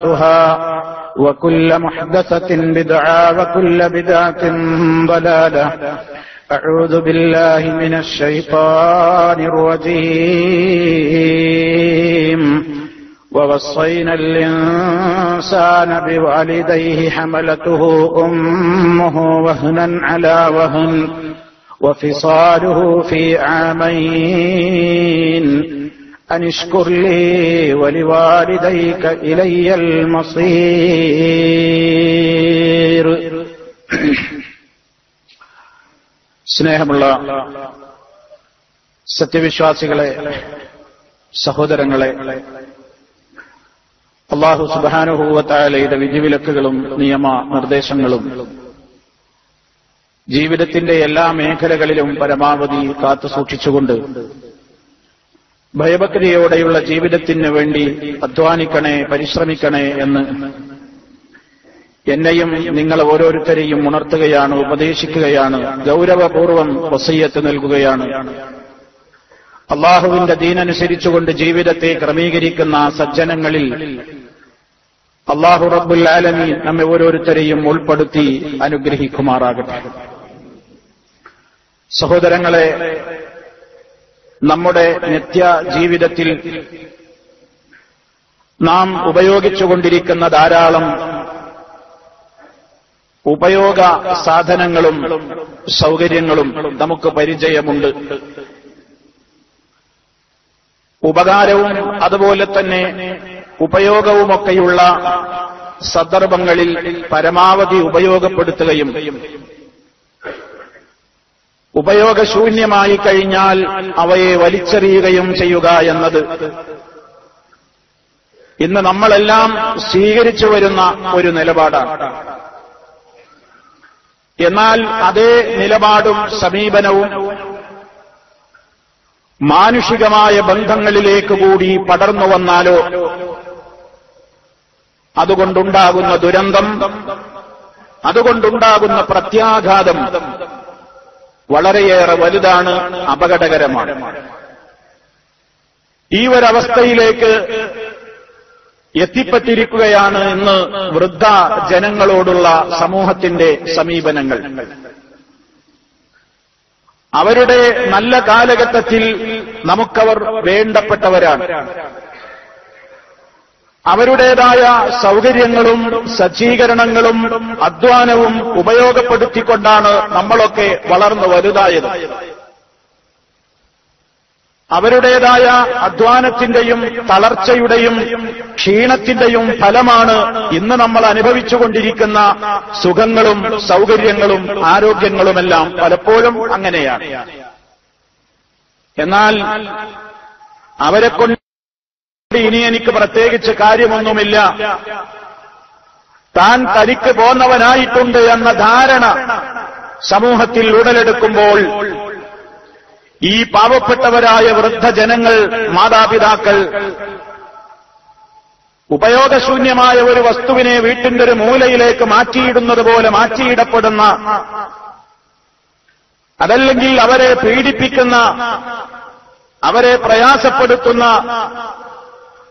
وكل محدثة بدعة وكل بدعة ضلالة. أعوذ بالله من الشيطان الرجيم. ووصينا الإنسان بوالديه حملته أمه وهنا على وهن وفصاله في عامين أن اشكر لي ولوالديك إلي المصير. സ്നേഹമുള്ള സത്യവിശ്വാസികളെ, സഹോദരങ്ങളെ, അല്ലാഹു സുബ്ഹാനഹു വ തആലയുടെ വിധിവിലക്കുകളും നിയമ നിർദ്ദേശങ്ങളും ജീവിതത്തിന്റെ എല്ലാ മേഖലകളിലും പരമാവധി കാത്തുസൂക്ഷിച്ചുകൊണ്ട് ഭയഭക്തിയോടെയുള്ള ജീവിതത്തിന് വേണ്ടി അധ്വാനിക്കണേ, പരിശ്രമിക്കണേ എന്ന് എന്നെയും നിങ്ങൾ ഓരോരുത്തരെയും ഉണർത്തുകയാണ്, ഉപദേശിക്കുകയാണ്, ഗൗരവപൂർവം വസിയ്യത്ത് നൽകുകയാണ്. അള്ളാഹുവിന്റെ ദീനനുസരിച്ചുകൊണ്ട് ജീവിതത്തെ ക്രമീകരിക്കുന്ന സജ്ജനങ്ങളിൽ അല്ലാഹു റബ്ബുൽ ആലമീൻ നമ്മെ ഓരോരുത്തരെയും ഉൾപ്പെടുത്തി അനുഗ്രഹിക്കുമാറാകട്ടെ. സഹോദരങ്ങളെ, നമ്മുടെ നിത്യ ജീവിതത്തിൽ നാം ഉപയോഗിച്ചുകൊണ്ടിരിക്കുന്ന ധാരാളം ഉപയോഗ സാധനങ്ങളും സൗകര്യങ്ങളും നമുക്ക് പരിചയമുണ്ട്. ഉപകാരവും അതുപോലെ തന്നെ ഉപയോഗവുമൊക്കെയുള്ള സന്ദർഭങ്ങളിൽ പരമാവധി ഉപയോഗപ്പെടുത്തുകയും ഉപയോഗശൂന്യമായി കഴിഞ്ഞാൽ അവയെ വലിച്ചെറിയുകയും ചെയ്യുക എന്നത് ഇന്ന് നമ്മളെല്ലാം സ്വീകരിച്ചു വരുന്ന ഒരു നിലപാടാണ്. എന്നാൽ അതേ നിലപാടും സമീപനവും മാനുഷികമായ ബന്ധങ്ങളിലേക്ക് കൂടി പടർന്നു വന്നാലോ അതുകൊണ്ടുണ്ടാകുന്ന ദുരന്തം, അതുകൊണ്ടുണ്ടാകുന്ന പ്രത്യാഘാതം വളരെയേറെ വലുതാണ്, അപകടകരമാണ്. ഈ ഒരവസ്ഥയിലേക്ക് എത്തിപ്പെട്ടിരിക്കുകയാണ് ഇന്ന് വൃദ്ധ ജനങ്ങളോടുള്ള സമൂഹത്തിന്റെ സമീപനങ്ങൾ. അവരുടെ നല്ല കാലഘട്ടത്തിൽ നമുക്കവർ വേണ്ടപ്പെട്ടവരാണ്. അവരുടേതായ സൗകര്യങ്ങളും സജ്ജീകരണങ്ങളും അധ്വാനവും ഉപയോഗപ്പെടുത്തിക്കൊണ്ടാണ് നമ്മളൊക്കെ വളർന്നു വലുതായത്. അവരുടേതായ അധ്വാനത്തിന്റെയും തളർച്ചയുടെയും ക്ഷീണത്തിന്റെയും ഫലമാണ് ഇന്ന് നമ്മൾ അനുഭവിച്ചുകൊണ്ടിരിക്കുന്ന സുഖങ്ങളും സൗകര്യങ്ങളും ആരോഗ്യങ്ങളുമെല്ലാം. പലപ്പോഴും അങ്ങനെയാണ്. എന്നാൽ അവരെക്കൊണ്ട് ഇനി എനിക്ക് പ്രത്യേകിച്ച് കാര്യമൊന്നുമില്ല, താൻ തനിക്ക് പോന്നവനായിട്ടുണ്ട് എന്ന ധാരണ സമൂഹത്തിൽ ഉടലെടുക്കുമ്പോൾ ഈ പാവപ്പെട്ടവരായ വൃദ്ധജനങ്ങൾ, മാതാപിതാക്കൾ ഉപയോഗശൂന്യമായ ഒരു വസ്തുവിനെ വീട്ടിന്റെ ഒരു മൂലയിലേക്ക് മാറ്റിയിടുന്നത് പോലെ മാറ്റിയിടപ്പെടുന്ന, അതല്ലെങ്കിൽ അവരെ പീഡിപ്പിക്കുന്ന, അവരെ പ്രയാസപ്പെടുത്തുന്ന,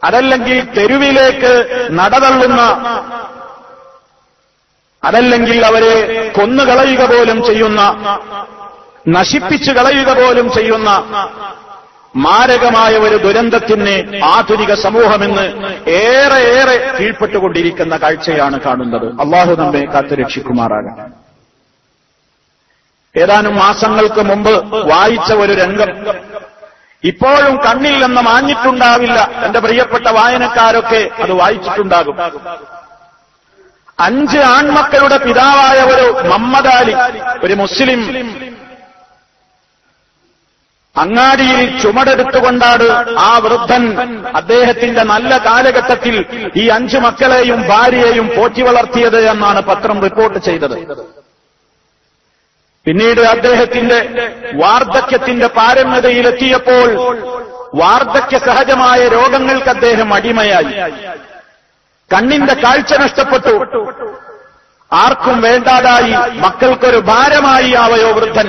അതല്ലെങ്കിൽ തെരുവിലേക്ക് നടതള്ളുന്ന, അതല്ലെങ്കിൽ അവരെ കൊന്നുകളയുക പോലും ചെയ്യുന്ന, നശിപ്പിച്ചു കളയുക പോലും ചെയ്യുന്ന മാരകമായ ഒരു ദുരന്തത്തിന് ആധുനിക സമൂഹമെന്ന് ഏറെ കീഴ്പ്പെട്ടുകൊണ്ടിരിക്കുന്ന കാഴ്ചയാണ് കാണുന്നത്. അള്ളാഹു നമ്മെ കാത്തുരക്ഷിക്കുമാറാകട്ടെ. ഏതാനും മാസങ്ങൾക്ക് മുമ്പ് വായിച്ച ഒരു രംഗം ഇപ്പോഴും കണ്ണിൽ നിന്ന് മാഞ്ഞിട്ടുണ്ടാവില്ല. എന്റെ പ്രിയപ്പെട്ട വായനക്കാരൊക്കെ അത് വായിച്ചിട്ടുണ്ടാകും. 5 ആൺമക്കളുടെ പിതാവായ ഒരു മുഹമ്മദ് അലി, ഒരു മുസ്ലിം, അങ്ങാടിയിൽ ചുമടെടുത്തുകൊണ്ടാണ് ആ വൃദ്ധൻ അദ്ദേഹത്തിന്റെ നല്ല കാലഘട്ടത്തിൽ ഈ 5 മക്കളെയും ഭാര്യയെയും പോറ്റി വളർത്തിയത് എന്നാണ് പത്രം റിപ്പോർട്ട് ചെയ്തത്. പിന്നീട് അദ്ദേഹത്തിന്റെ വാർദ്ധക്യത്തിന്റെ പാരമ്യതയിലെത്തിയപ്പോൾ വാർദ്ധക്യ സഹജമായ രോഗങ്ങൾക്ക് അദ്ദേഹം അടിമയായി. കണ്ണിന്റെ കാഴ്ച നഷ്ടപ്പെട്ടു. ആർക്കും വേണ്ടാതായി, മക്കൾക്കൊരു ഭാരമായി ആ വയോവൃദ്ധൻ.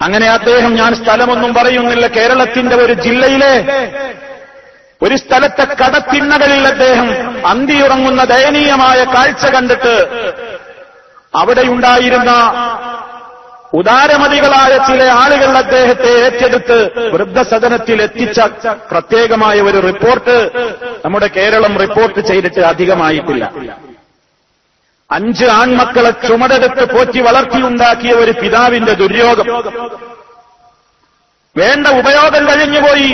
അങ്ങനെ അദ്ദേഹം, ഞാൻ സ്ഥലമൊന്നും പറയുന്നില്ല, കേരളത്തിന്റെ ഒരു ജില്ലയിലെ ഒരു സ്ഥലത്തെ കടത്തിണ്ണകളിൽ അദ്ദേഹം അന്തിയുറങ്ങുന്ന ദയനീയമായ കാഴ്ച കണ്ടിട്ട് അവിടെയുണ്ടായിരുന്ന ഉദാരമതികളായ ചില ആളുകൾ അദ്ദേഹത്തെ ഏറ്റെടുത്ത് വൃദ്ധസദനത്തിൽ എത്തിച്ച പ്രത്യേകമായ ഒരു റിപ്പോർട്ട് നമ്മുടെ കേരളം റിപ്പോർട്ട് ചെയ്തിട്ട് അധികമായിട്ടില്ല. 5 ആൺമക്കളെ ചുമടെടുത്ത് പോറ്റി വളർത്തിയുണ്ടാക്കിയ ഒരു പിതാവിന്റെ ദുര്യോഗം. വേണ്ട ഉപയോഗം കഴിഞ്ഞുപോയി,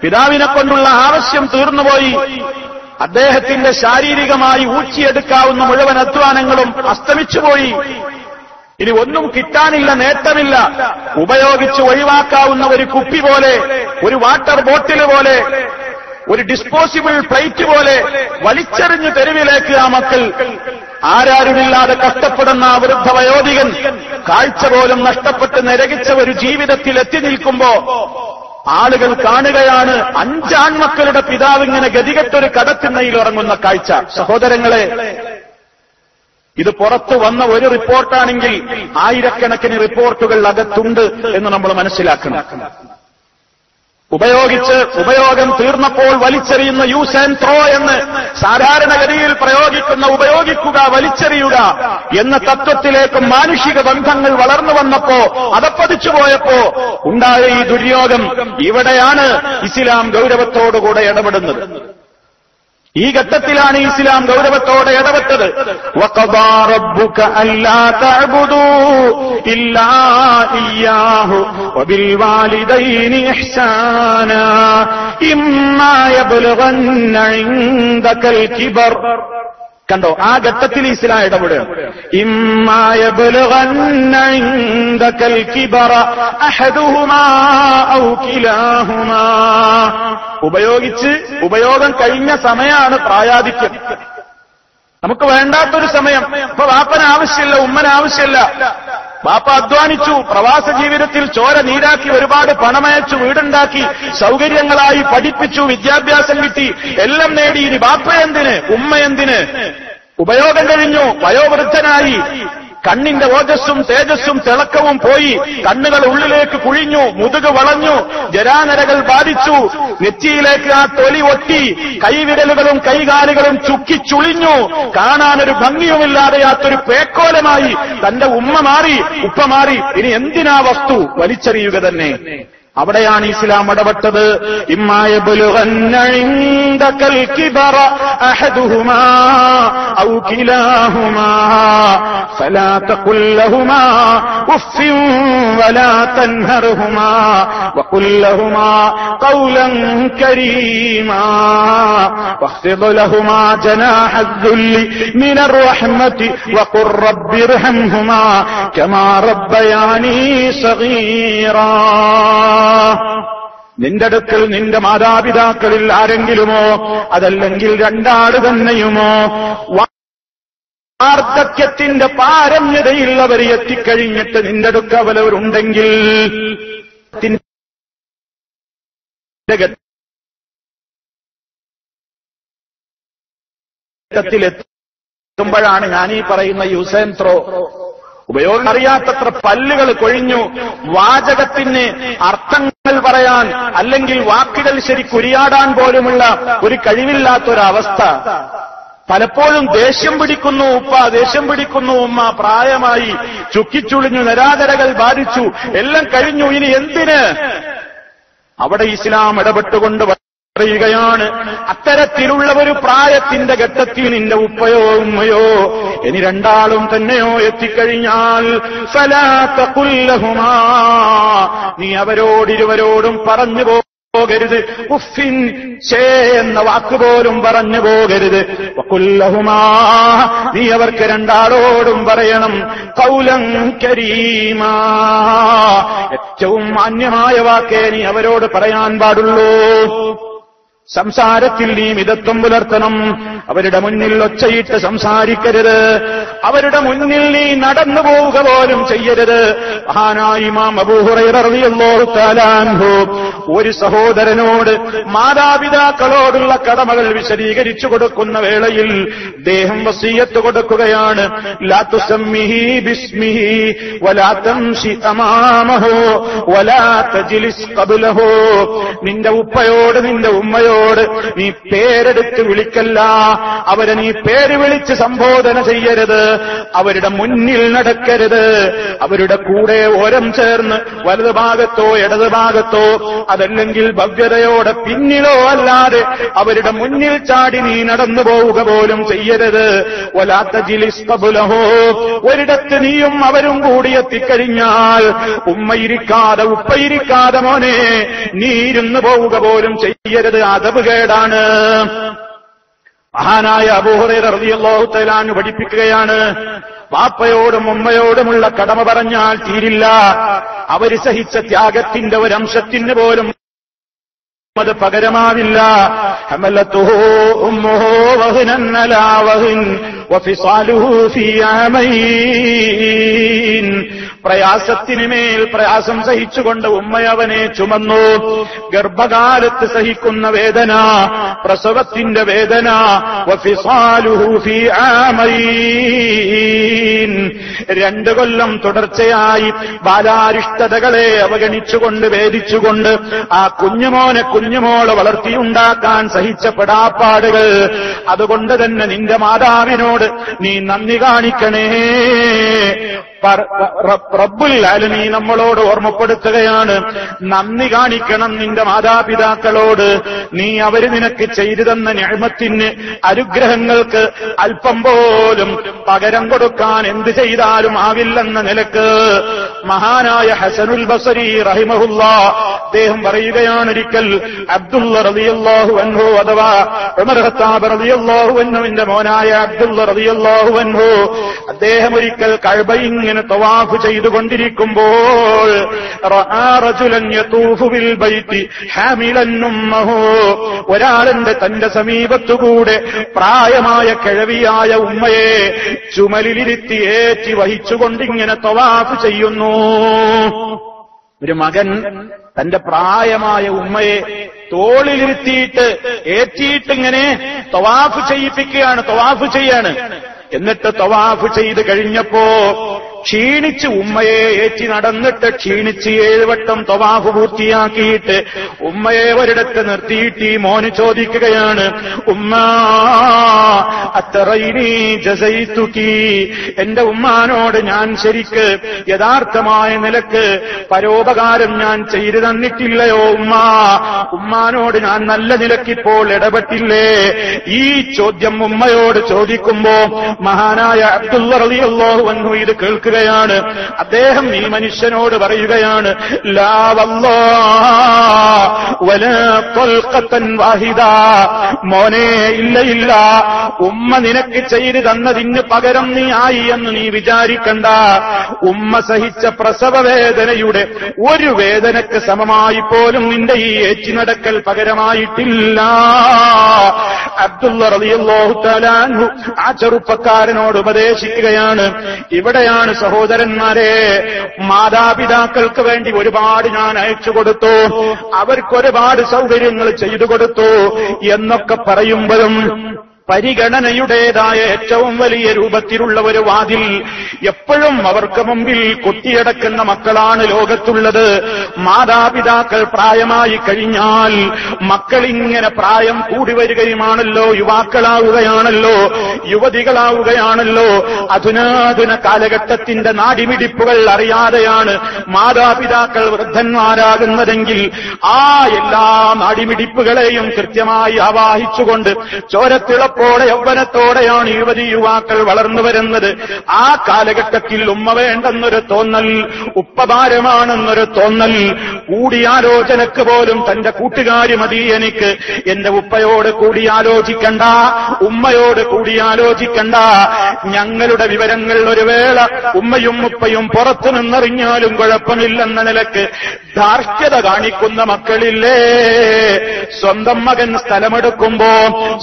പിതാവിനെ കൊണ്ടുള്ള ആവശ്യം തീർന്നുപോയി, അദ്ദേഹത്തിന്റെ ശാരീരികമായി ഊറ്റിയെടുക്കാവുന്ന മുഴുവൻ അധ്വാനങ്ങളും അസ്തമിച്ചുപോയി. ഇനി ഒന്നും കിട്ടാനില്ല, നേട്ടമില്ല. ഉപയോഗിച്ച് ഒഴിവാക്കാവുന്ന ഒരു കുപ്പി പോലെ, ഒരു വാട്ടർ ബോട്ടിൽ പോലെ, ഒരു ഡിസ്പോസിബിൾ പ്ലേറ്റ് പോലെ വലിച്ചെറിഞ്ഞ് തെരുവിലേക്ക് ആ മക്കൾ, ആരാരുമില്ലാതെ കഷ്ടപ്പെടുന്ന ആ വൃദ്ധ വയോധികൻ കാഴ്ച പോലും നഷ്ടപ്പെട്ട് നരകിച്ച ഒരു ജീവിതത്തിൽ എത്തി നിൽക്കുമ്പോ ആളുകൾ കാണുകയാണ് 5 ആൺമക്കളുടെ പിതാവ് ഇങ്ങനെ ഗതികെട്ടൊരു കടത്തിണ്ണയിൽ ഉറങ്ങുന്ന കാഴ്ച. സഹോദരങ്ങളെ, ഇത് പുറത്തു വന്ന ഒരു റിപ്പോർട്ടാണെങ്കിൽ ആയിരക്കണക്കിന് റിപ്പോർട്ടുകൾ അകത്തുണ്ട് എന്ന് നമ്മൾ മനസ്സിലാക്കണം. ഉപയോഗം തീർന്നപ്പോൾ വലിച്ചെറിയുന്ന യൂസ് ആൻഡ് ത്രോ എന്ന് സാധാരണഗതിയിൽ പ്രയോഗിക്കുന്ന ഉപയോഗിക്കുക, വലിച്ചെറിയുക എന്ന തത്വത്തിലേക്ക് മാനുഷിക ബന്ധങ്ങൾ വളർന്നു വന്നപ്പോ, അതപ്പതിച്ചു പോയപ്പോ ഉണ്ടായ ഈ ദുര്യോഗം, ഇവിടെയാണ് ഇസ്ലാം ഗൗരവത്തോടുകൂടെ ഇടപെടുന്നത്. ഈ ഘട്ടത്തിലാണ് ഇസ്ലാം ഗൗരവത്തോടെ ഇടപെട്ടത്. വഖദാ റബ്ബുക അല്ലാ തഅബുദൂ ഇല്ലാ ഇയ്യാഹു വബിൽ വാലിദൈനി ഇഹ്സാനാ ഇമ്മാ യബ്ലുഗന്ന ഇൻദകൽ കിബർ. കണ്ടോ, ആ ഘട്ടത്തിൽ ഇസ്ലാം ഇടപെടുകയാണ്. ഇമ്മാ യബ്ലുഗന്ന ഇൻദകൽ കിബറ അഹദുഹുമാ ഔ കിലാഹുമാ. ഉപയോഗം കഴിഞ്ഞ സമയമാണ് പ്രായാധിക്യം. നമുക്ക് വേണ്ടാത്തൊരു സമയം. ഇപ്പൊ വാപ്പന് ആവശ്യമില്ല, ഉമ്മന് ആവശ്യമില്ല. വാപ്പ അധ്വാനിച്ചു, പ്രവാസ ജീവിതത്തിൽ ചോര നീരാക്കി, ഒരുപാട് പണമയച്ചു, വീടുണ്ടാക്കി, സൗകര്യങ്ങളായി പഠിപ്പിച്ചു, വിദ്യാഭ്യാസം കിട്ടി, എല്ലാം നേടി. ഇനി വാപ്പ എന്തിന്, ഉമ്മ എന്തിന്? ഉപയോഗം കഴിഞ്ഞു, വയോവൃദ്ധനായി, കണ്ണിന്റെ ഓജസ്സും തേജസ്സും തിളക്കവും പോയി, കണ്ണുകൾ ഉള്ളിലേക്ക് കുഴിഞ്ഞു, മുതുക് വളഞ്ഞു, ജരാനരകൾ ബാധിച്ചു, നെറ്റിയിലേക്ക് ആ തൊലി ഒട്ടി, കൈവിരലുകളും കൈകാലുകളും ചുക്കിച്ചുളിഞ്ഞു, കാണാനൊരു ഭംഗിയുമില്ലാതെയാത്തൊരു പേക്കോലമായി തന്റെ ഉമ്മ മാറി, ഉപ്പ മാറി. ഇനി എന്തിനാ വസ്തു? വലിച്ചെറിയുക തന്നെ. അവിടെയാണ് ഇസ്ലാം ഇടപെട്ടത്. ഇമ്മാ യബ്ലുഗന്ന ഇൻദകൽ കിബറ അഹദുഹുമാ ഔ കിലാഹുമാ ഫലാ തഖുൽ ലഹുമാ ഉഫ്ഫിൻ വലാ തൻഹർഹുമാ വഖുൽ ലഹുമാ ഖൗലൻ കരീമാ വഖ്ഫിദ് ലഹുമാ ജനാഹ الذുല്ലി മിനർ റഹ്മതി വഖുർ റബ്ബിർഹംഹുമാ കമാ റബ്ബയാനീ സഗീറാ. നിന്റെ അടുക്കൽ നിന്റെ മാതാപിതാക്കളിൽ ആരെങ്കിലുമോ അതല്ലെങ്കിൽ 2 ആള് തന്നെയുമോ വാർദ്ധക്യത്തിന്റെ പാരമ്യതയുള്ളവർ എത്തിക്കഴിഞ്ഞിട്ട് നിന്റെ അടുക്ക അവരവരുണ്ടെങ്കിൽ ത്തിലെത്തുമ്പോഴാണ് ഞാനീ പറയുന്ന യൂസ് ആൻഡ് ത്രോ. ഉപയോഗം അറിയാത്തത്ര പല്ലുകൾ കൊഴിഞ്ഞു, വാചകത്തിന് അർത്ഥങ്ങൾ പറയാൻ അല്ലെങ്കിൽ വാക്കുകൾ ശരിക്കുരിയാടാൻ പോലുമുള്ള ഒരു കഴിവില്ലാത്തൊരവസ്ഥ. പലപ്പോഴും ദേഷ്യം പിടിക്കുന്നു ഉപ്പ, ദേഷ്യം പിടിക്കുന്നു ഉമ്മ, പ്രായമായി, ചുക്കിച്ചുളിഞ്ഞു, നരാധരകൾ ബാധിച്ചു, എല്ലാം കഴിഞ്ഞു, ഇനി എന്തിന്? അവിടെ ഇസ്ലാം ഇടപെട്ടുകൊണ്ട് പറയുകയാണ്, അത്തരത്തിലുള്ള ഒരു പ്രായത്തിന്റെ ഘട്ടത്തിൽ നിന്റെ ഉപ്പയോ ഉമ്മയോ ഇനി 2 ആളും തന്നെയോ എത്തിക്കഴിഞ്ഞാൽ ഫലാ തഖുൽ ലഹുമാ, നീ അവരോടിരുവരോടും പറഞ്ഞു പോകരുത്. ഉഫ്ഫിൻ, ഛേ എന്ന വാക്കുപോലും പറഞ്ഞു പോകരുത്. വഖുൽ ലഹുമാ, നീ അവർക്ക് 2 ആളോടും പറയണം ഖൗലൻ കരീമാ, ഏറ്റവും മാന്യമായ വാക്കേ നീ അവരോട് പറയാൻ പാടുള്ളൂ. സംസാരത്തിൽ നീ മിതത്വം പുലർത്തണം. അവരുടെ മുന്നിൽ ഒച്ചയിട്ട് സംസാരിക്കരുത്. അവരുടെ മുന്നിൽ നീ നടന്നു പോവുക പോലും ചെയ്യരുത്. മഹാനായ ഇമാം അബൂ ഹുറൈറ റളിയല്ലാഹു തആല അൻഹു ഒരു സഹോദരനോട് മാതാപിതാക്കളോടുള്ള കടമകൾ വിശദീകരിച്ചു കൊടുക്കുന്ന വേളയിൽ ദേഹം വസിയത്ത് കൊടുക്കുകയാണ്. ലാ തുസമ്മിഹി ബിസ്മിഹി വലാ തംശി അമാമഹു വലാ തജ്ലിസ് ഖബ്ലഹു. നിന്റെ ഉപ്പയോട് നിന്റെ ഉമ്മയോ മക്കളോട് നീ പേരെടുത്ത് വിളിക്കല്ല, അവരെ നീ പേര് വിളിച്ച് സംബോധന ചെയ്യരുത്, അവരുടെ മുന്നിൽ നടക്കരുത്, അവരുടെ കൂടെ ഓരം ചേർന്ന് വലതുഭാഗത്തോ ഇടതുഭാഗത്തോ അതല്ലെങ്കിൽ ഭവ്യതയോടെ പിന്നിലോ അല്ലാതെ അവരുടെ മുന്നിൽ ചാടി നീ നടന്നു പോവുക പോലും ചെയ്യരുത്. വലാത്ത ജിലിസ്തബുലഹോ, ഒരിടത്ത് നീയും അവരും കൂടി എത്തിക്കഴിഞ്ഞാൽ ഉമ്മയിരിക്കാതെ ഉപ്പയിരിക്കാതെ മോനെ നീ ഇരുന്നു പോവുക പോലും ചെയ്യരുത്, അദബുകേടാണ്. മഹാനായ അബൂ ഹുറൈറ റളിയല്ലാഹു തആല അൻഹു പഠിപ്പിക്കുകയാണ്, വാപ്പയോടും ഉമ്മയോടുമുള്ള കടമ പറഞ്ഞാൽ തീരില്ല. അവര് സഹിച്ച ത്യാഗത്തിന്റെ ഒരംശത്തിന് പോലും അത് പകരമാവില്ല. ഹമലതുഹു ഉമ്മുഹു വഹ്നൻ അലാ വഹ്ൻ വഫിസാലുഹു ഫീ ആമൈൻ. പ്രയാസത്തിനുമേൽ പ്രയാസം സഹിച്ചുകൊണ്ട് ഉമ്മയവനെ ചുമന്നു. ഗർഭകാലത്ത് സഹിക്കുന്ന വേദന, പ്രസവത്തിന്റെ വേദന, വഫിസാലുഹു ഫീ ആമൈൻ. 2 കൊല്ലം തുടർച്ചയായി ബാലാരിഷ്ടതകളെ അവഗണിച്ചുകൊണ്ട് വേദിച്ചുകൊണ്ട് ആ കുഞ്ഞുമോളെ വളർത്തിയുണ്ടാക്കാൻ സഹിച്ച പെടാപ്പാടുകൾ. അതുകൊണ്ട് തന്നെ നിന്റെ മാതാവിനോട് നീ നന്ദി കാണിക്കണേ. റബ്ബുൽ ആലമീൻ നമ്മളോട് ഓർമ്മപ്പെടുത്തുകയാണ്, നന്ദി കാണിക്കണം നിന്റെ മാതാപിതാക്കളോട്. നീ അവര് നിനക്ക് ചെയ്തു തന്ന നിഅമത്തിന്, അനുഗ്രഹങ്ങൾക്ക് അല്പം പോലും പകരം കൊടുക്കാൻ എന്ത് ചെയ്താലും ആവില്ലെന്ന നിലക്ക് മഹാനായ ഹസനുൽ ബസരി റഹിമഹുല്ലാഹ് അദ്ദേഹം പറയുകയാണ്, ഒരിക്കൽ അബ്ദുള്ള റളിയല്ലാഹു അൻഹു അഥവാ ഉമർ ഖത്താബ് റളിയല്ലാഹു അൻഹുവിന്റെ മോനായ അബ്ദുള്ള റളിയല്ലാഹു അൻഹു അദ്ദേഹം ഒരിക്കൽ കഅബ ഇങ്ങനെ തവാഫ് ചെയ്തുകൊണ്ടിരിക്കുമ്പോൾ റആ റജുലൻ യതൂഫു ബിൽ ബൈത്തി ഹാമിലൻ ഉമ്മഹു, ഒരാളുണ്ട് തന്റെ സമീപത്തുകൂടെ പ്രായമായ കിഴവിയായ ഉമ്മയെ ചുമലിലിരുത്തി ഏറ്റി വഹിച്ചുകൊണ്ടിങ്ങനെ തവാഫ് ചെയ്യുന്നു. ഒരു മകൻ തന്റെ പ്രായമായ ഉമ്മയെ തോളിലിരുത്തിയിട്ട് ഏറ്റിയിട്ടിങ്ങനെ തവാഫ് ചെയ്യിപ്പിക്കുകയാണ്, തവാഫ് ചെയ്യാണ്. എന്നിട്ട് തവാഫ് ചെയ്ത് കഴിഞ്ഞപ്പോ ക്ഷീണിച്ച് ഉമ്മയെ ഏറ്റി നടന്നിട്ട് ക്ഷീണിച്ച് 7 വട്ടം തവാഫ് പൂർത്തിയാക്കിയിട്ട് ഉമ്മയെ ഒരിടത്ത് നിർത്തിയിട്ട് ഈ മോന് ചോദിക്കുകയാണ്, ഉമ്മാ അത്തറൈനി ജസൈതുകി, എന്റെ ഉമ്മാനോട് ഞാൻ ശരിക്ക് യഥാർത്ഥമായ നിലക്ക് പരോപകാരം ഞാൻ ചെയ്തു തന്നിട്ടില്ലയോ ഉമ്മാ? ഉമ്മാനോട് ഞാൻ നല്ല നിലക്കിപ്പോൾ ഇടപെട്ടില്ലേ? ഈ ചോദ്യം ഉമ്മയോട് ചോദിക്കുമ്പോ മഹാനായ അബ്ദുള്ള റളിയല്ലാഹു അൻഹു ഇത് കേൾക്കുകയാണ്. അദ്ദേഹം ഈ മനുഷ്യനോട് പറയുകയാണ്, ലാ വല്ലാഹ് വലാ ത്വൽഖതൻ വാഹിദാ, മോനെ ഇല്ല ഇല്ല, ഉമ്മ നിനക്ക് ചെയ്തു തന്നതിന് പകരം നീ ആയി എന്ന് നീ വിചാരിക്കണ്ട. ഉമ്മ സഹിച്ച പ്രസവ വേദനയുടെ ഒരു വേദനക്ക് സമമായി പോലും നിന്റെ ഈ ഏറ്റുനടക്കൽ പകരമായിട്ടില്ല. അബ്ദുള്ള റളിയല്ലാഹു തആല അൻഹു ആ ചെറുപ്പക്കാരനോട് ഉപദേശിക്കുകയാണ്. ഇവിടെയാണ് സഹോദരന്മാരെ, മാതാപിതാക്കൾക്ക് വേണ്ടി ഒരുപാട് ഞാൻ അയച്ചു കൊടുത്തു, അവർക്കൊരുപാട് സൗകര്യങ്ങൾ ചെയ്തു കൊടുത്തു എന്നൊക്കെ പറയുമ്പോഴും പരിഗണനയുടേതായ ഏറ്റവും വലിയ രൂപത്തിലുള്ള ഒരു വാതിൽ എപ്പോഴും അവർക്ക് മുമ്പിൽ കൊത്തിയടക്കുന്ന മക്കളാണ് ലോകത്തുള്ളത്. മാതാപിതാക്കൾ പ്രായമായി കഴിഞ്ഞാൽ മക്കളിങ്ങനെ പ്രായം കൂടി വരികയുമാണല്ലോ, യുവാക്കളാവുകയാണല്ലോ, യുവതികളാവുകയാണല്ലോ. അധുനാധുന കാലഘട്ടത്തിന്റെ നാടിമിടിപ്പുകൾ അറിയാതെയാണ് മാതാപിതാക്കൾ വൃദ്ധന്മാരാകുന്നതെങ്കിൽ ആ എല്ലാ നാടിമിടിപ്പുകളെയും കൃത്യമായി ആവാഹിച്ചുകൊണ്ട് ചോരത്തിള യൗവനത്തോടെയാണ് യുവാക്കൾ വളർന്നു വരുന്നത്. ആ കാലഘട്ടത്തിൽ ഉമ്മ വേണ്ടെന്നൊരു തോന്നൽ, ഉപ്പഭാരമാണെന്നൊരു തോന്നൽ, കൂടിയാലോചനക്ക് പോലും തന്റെ കൂട്ടുകാരി മതി എനിക്ക്, എന്റെ ഉപ്പയോട് കൂടിയാലോചിക്കണ്ട, ഉമ്മയോട് കൂടിയാലോചിക്കണ്ട, ഞങ്ങളുടെ വിവരങ്ങൾ ഒരു വേള ഉമ്മയും ഉപ്പയും പുറത്തു നിന്നറിഞ്ഞാലും കുഴപ്പമില്ലെന്ന നിലക്ക് ധാർഷ്ട്യത കാണിക്കുന്ന മക്കളില്ലേ? സ്വന്തം മകൻ സ്ഥലമെടുക്കുമ്പോ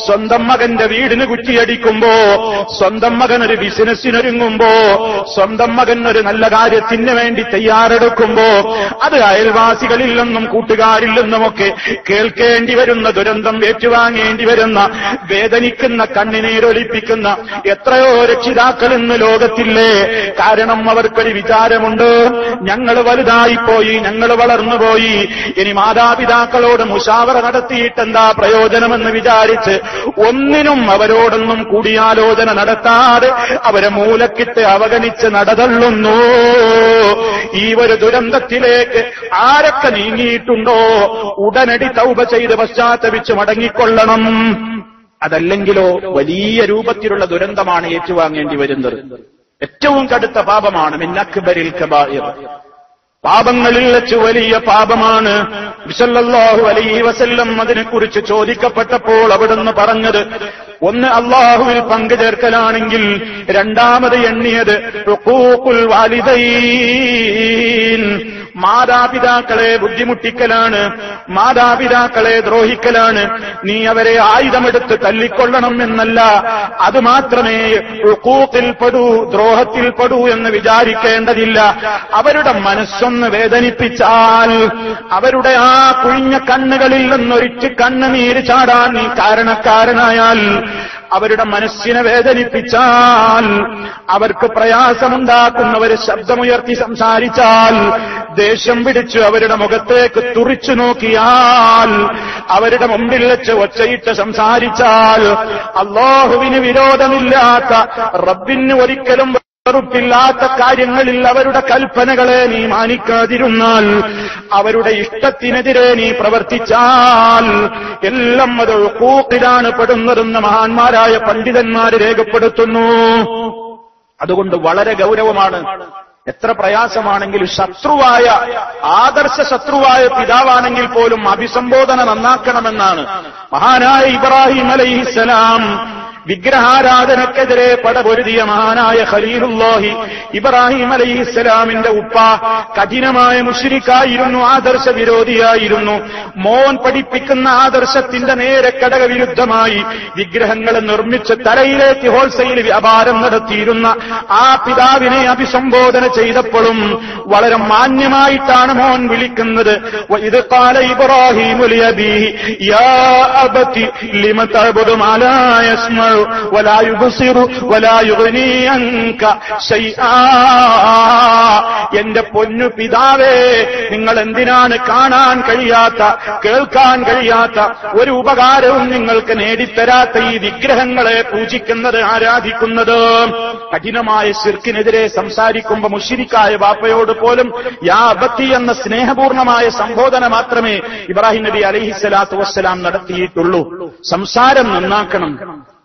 സ്വന്തം മകന്റെ ഭർത്താവിന്റെ വീടിന് കുറ്റിയടിക്കുമ്പോ, സ്വന്തം മകൻ ഒരു ബിസിനസ്സിനൊരുങ്ങുമ്പോ, സ്വന്തം മകൻ ഒരു നല്ല കാര്യത്തിന് വേണ്ടി തയ്യാറെടുക്കുമ്പോ, അത് അയൽവാസികളിൽ നിന്നും കൂട്ടുകാരിൽ നിന്നുമൊക്കെ കേൾക്കേണ്ടി വരുന്ന ദുരന്തം, ഏറ്റുവാങ്ങേണ്ടി വരുന്ന, വേദനിക്കുന്ന, കണ്ണിനീരൊലിപ്പിക്കുന്ന എത്രയോ രക്ഷിതാക്കൾ ഇന്ന് ലോകത്തില്ലേ. കാരണം അവർക്കൊരു വിചാരമുണ്ട്, ഞങ്ങൾ വലുതായിപ്പോയി, ഞങ്ങൾ വളർന്നുപോയി, ഇനി മാതാപിതാക്കളോട് മുശാവറ നടത്തിയിട്ടെന്താ പ്രയോജനമെന്ന് വിചാരിച്ച് ഒന്നിനും അവരോടൊന്നും കൂടിയാലോചന നടത്താതെ അവരെ മൂലക്കിട്ട് അവഗണിച്ച് നടതള്ളുന്നു. ഈ ഒരു ദുരന്തത്തിലേക്ക് ആരൊക്കെ നീങ്ങിയിട്ടുണ്ടോ ഉടനടി തൗബ ചെയ്ത് പശ്ചാത്തപിച്ച് മടങ്ങിക്കൊള്ളണം. അതല്ലെങ്കിലോ വലിയ രൂപത്തിലുള്ള ദുരന്തമാണ് ഏറ്റുവാങ്ങേണ്ടി വരുന്നത്. ഏറ്റവും കടുത്ത പാപമാണ് മിൻ അക്ബരിൽ കബായിർ. പാപങ്ങളിൽ വെച്ച് വലിയ പാപമാണ്. സല്ലല്ലാഹു അലൈഹി വസല്ലം അതിനെക്കുറിച്ച് ചോദിക്കപ്പെട്ടപ്പോൾ അവിടുന്ന് പറഞ്ഞത്, ഒന്ന് അല്ലാഹുവിൽ പങ്കു ചേർക്കലാണെങ്കിൽ, രണ്ടാമത് എണ്ണിയത് ഉഖൂഖുൽ വാലിദൈൻ, മാതാപിതാക്കളെ ബുദ്ധിമുട്ടിക്കലാണ്, മാതാപിതാക്കളെ ദ്രോഹിക്കലാണ്. നീ അവരെ ആയുധമെടുത്ത് തല്ലിക്കൊള്ളണം എന്നല്ല, അത് മാത്രമേ ഉഖൂഖിൽ പെടൂ, ദ്രോഹത്തിൽ പെടൂ എന്ന് വിചാരിക്കേണ്ടതില്ല. അവരുടെ മനസ്സൊന്ന് വേദനിപ്പിച്ചാൽ, അവരുടെ ആ കുഴിഞ്ഞ കണ്ണുകളിൽ നിന്നൊരിച്ച് കണ്ണുനീര് ചാടാൻ നീ കാരണക്കാരനായാൽ, അവരുടെ മനസ്സിനെ വേദനിപ്പിച്ചാൽ, അവർക്ക് പ്രയാസമുണ്ടാക്കുന്നവര് ശബ്ദമുയർത്തി സംസാരിച്ചാൽ, ദേഷ്യം പിടിച്ചു അവരുടെ മുഖത്തേക്ക് തുറിച്ചു നോക്കിയാൽ, അവരുടെ മുമ്പിൽ വെച്ച് ഒച്ചയിട്ട് സംസാരിച്ചാൽ, അല്ലാഹുവിന് വിരോധമില്ലാത്ത, റബ്ബിന് ഒരിക്കലും വെറുപ്പില്ലാത്ത കാര്യങ്ങളിൽ അവരുടെ കൽപ്പനകളെ നീ മാനിക്കാതിരുന്നാൽ, അവരുടെ ഇഷ്ടത്തിനെതിരെ നീ പ്രവർത്തിച്ചാൽ, എല്ലാം അത് ഉഖൂഖിലാണ് പെടുന്നതെന്ന് മഹാന്മാരായ പണ്ഡിതന്മാർ രേഖപ്പെടുത്തുന്നു. അതുകൊണ്ട് വളരെ ഗൗരവമാണ്. എത്ര പ്രയാസമാണെങ്കിലും ശത്രുവായ, ആദർശ ശത്രുവായ പിതാവാണെങ്കിൽ പോലും അഭിസംബോധന നന്നാക്കണമെന്നാണ്. മഹാനായ ഇബ്രാഹിം അലൈഹിസ്സലാം വിഗ്രഹാരാധനക്കെതിരെ പടപൊരുതിയ മഹാനായ ഖലീലുല്ലാഹി ഇബ്രാഹിം അലൈഹിസ്സലാമിന്റെ ഉപ്പ കഠിനമായ മുശ്രിക്കായിരുന്നു, ആദർശ വിരോധിയായിരുന്നു. മോൻ പഠിപ്പിക്കുന്ന ആദർശത്തിന്റെ നേരെ ഘടകവിരുദ്ധമായി വിഗ്രഹങ്ങൾ നിർമ്മിച്ച് തലയിലേക്ക് ഹോൾസെയിൽ വ്യാപാരം നടത്തിയിരുന്ന ആ പിതാവിനെ അഭിസംബോധന ചെയ്തപ്പോഴും വളരെ മാന്യമായിട്ടാണ് മോൻ വിളിക്കുന്നത്. ഇത് ഖാല ഇബ്രാഹിമു ലിഅബീഹി യാ അബതി ലിമ തഅബുദു മാ ലാ യസ്മഉ വലാ യുബ്സിറു വലാ യുഗ്നി അൻക ശൈആ. എന്റെ പൊന്നു പിതാവേ, നിങ്ങൾ എന്തിനാണ് കാണാൻ കഴിയാത്ത, കേൾക്കാൻ കഴിയാത്ത, ഒരു ഉപകാരവും നിങ്ങൾക്ക് നേടിത്തരാത്ത ഈ വിഗ്രഹങ്ങളെ പൂജിക്കുന്നത്, ആരാധിക്കുന്നത്? കഠിനമായ ശിർക്കിനെതിരെ സംസാരിക്കുമ്പോൾ മുശ്രിക്കായ ബാപ്പയോട് പോലും യാ അബത്തി എന്ന സ്നേഹപൂർണമായ സംബോധന മാത്രമേ ഇബ്രാഹിം നബി അലൈഹിസ്സലാത്തു വസ്സലാം നടത്തിയിട്ടുള്ളൂ. സംസാരം നന്നാക്കണം.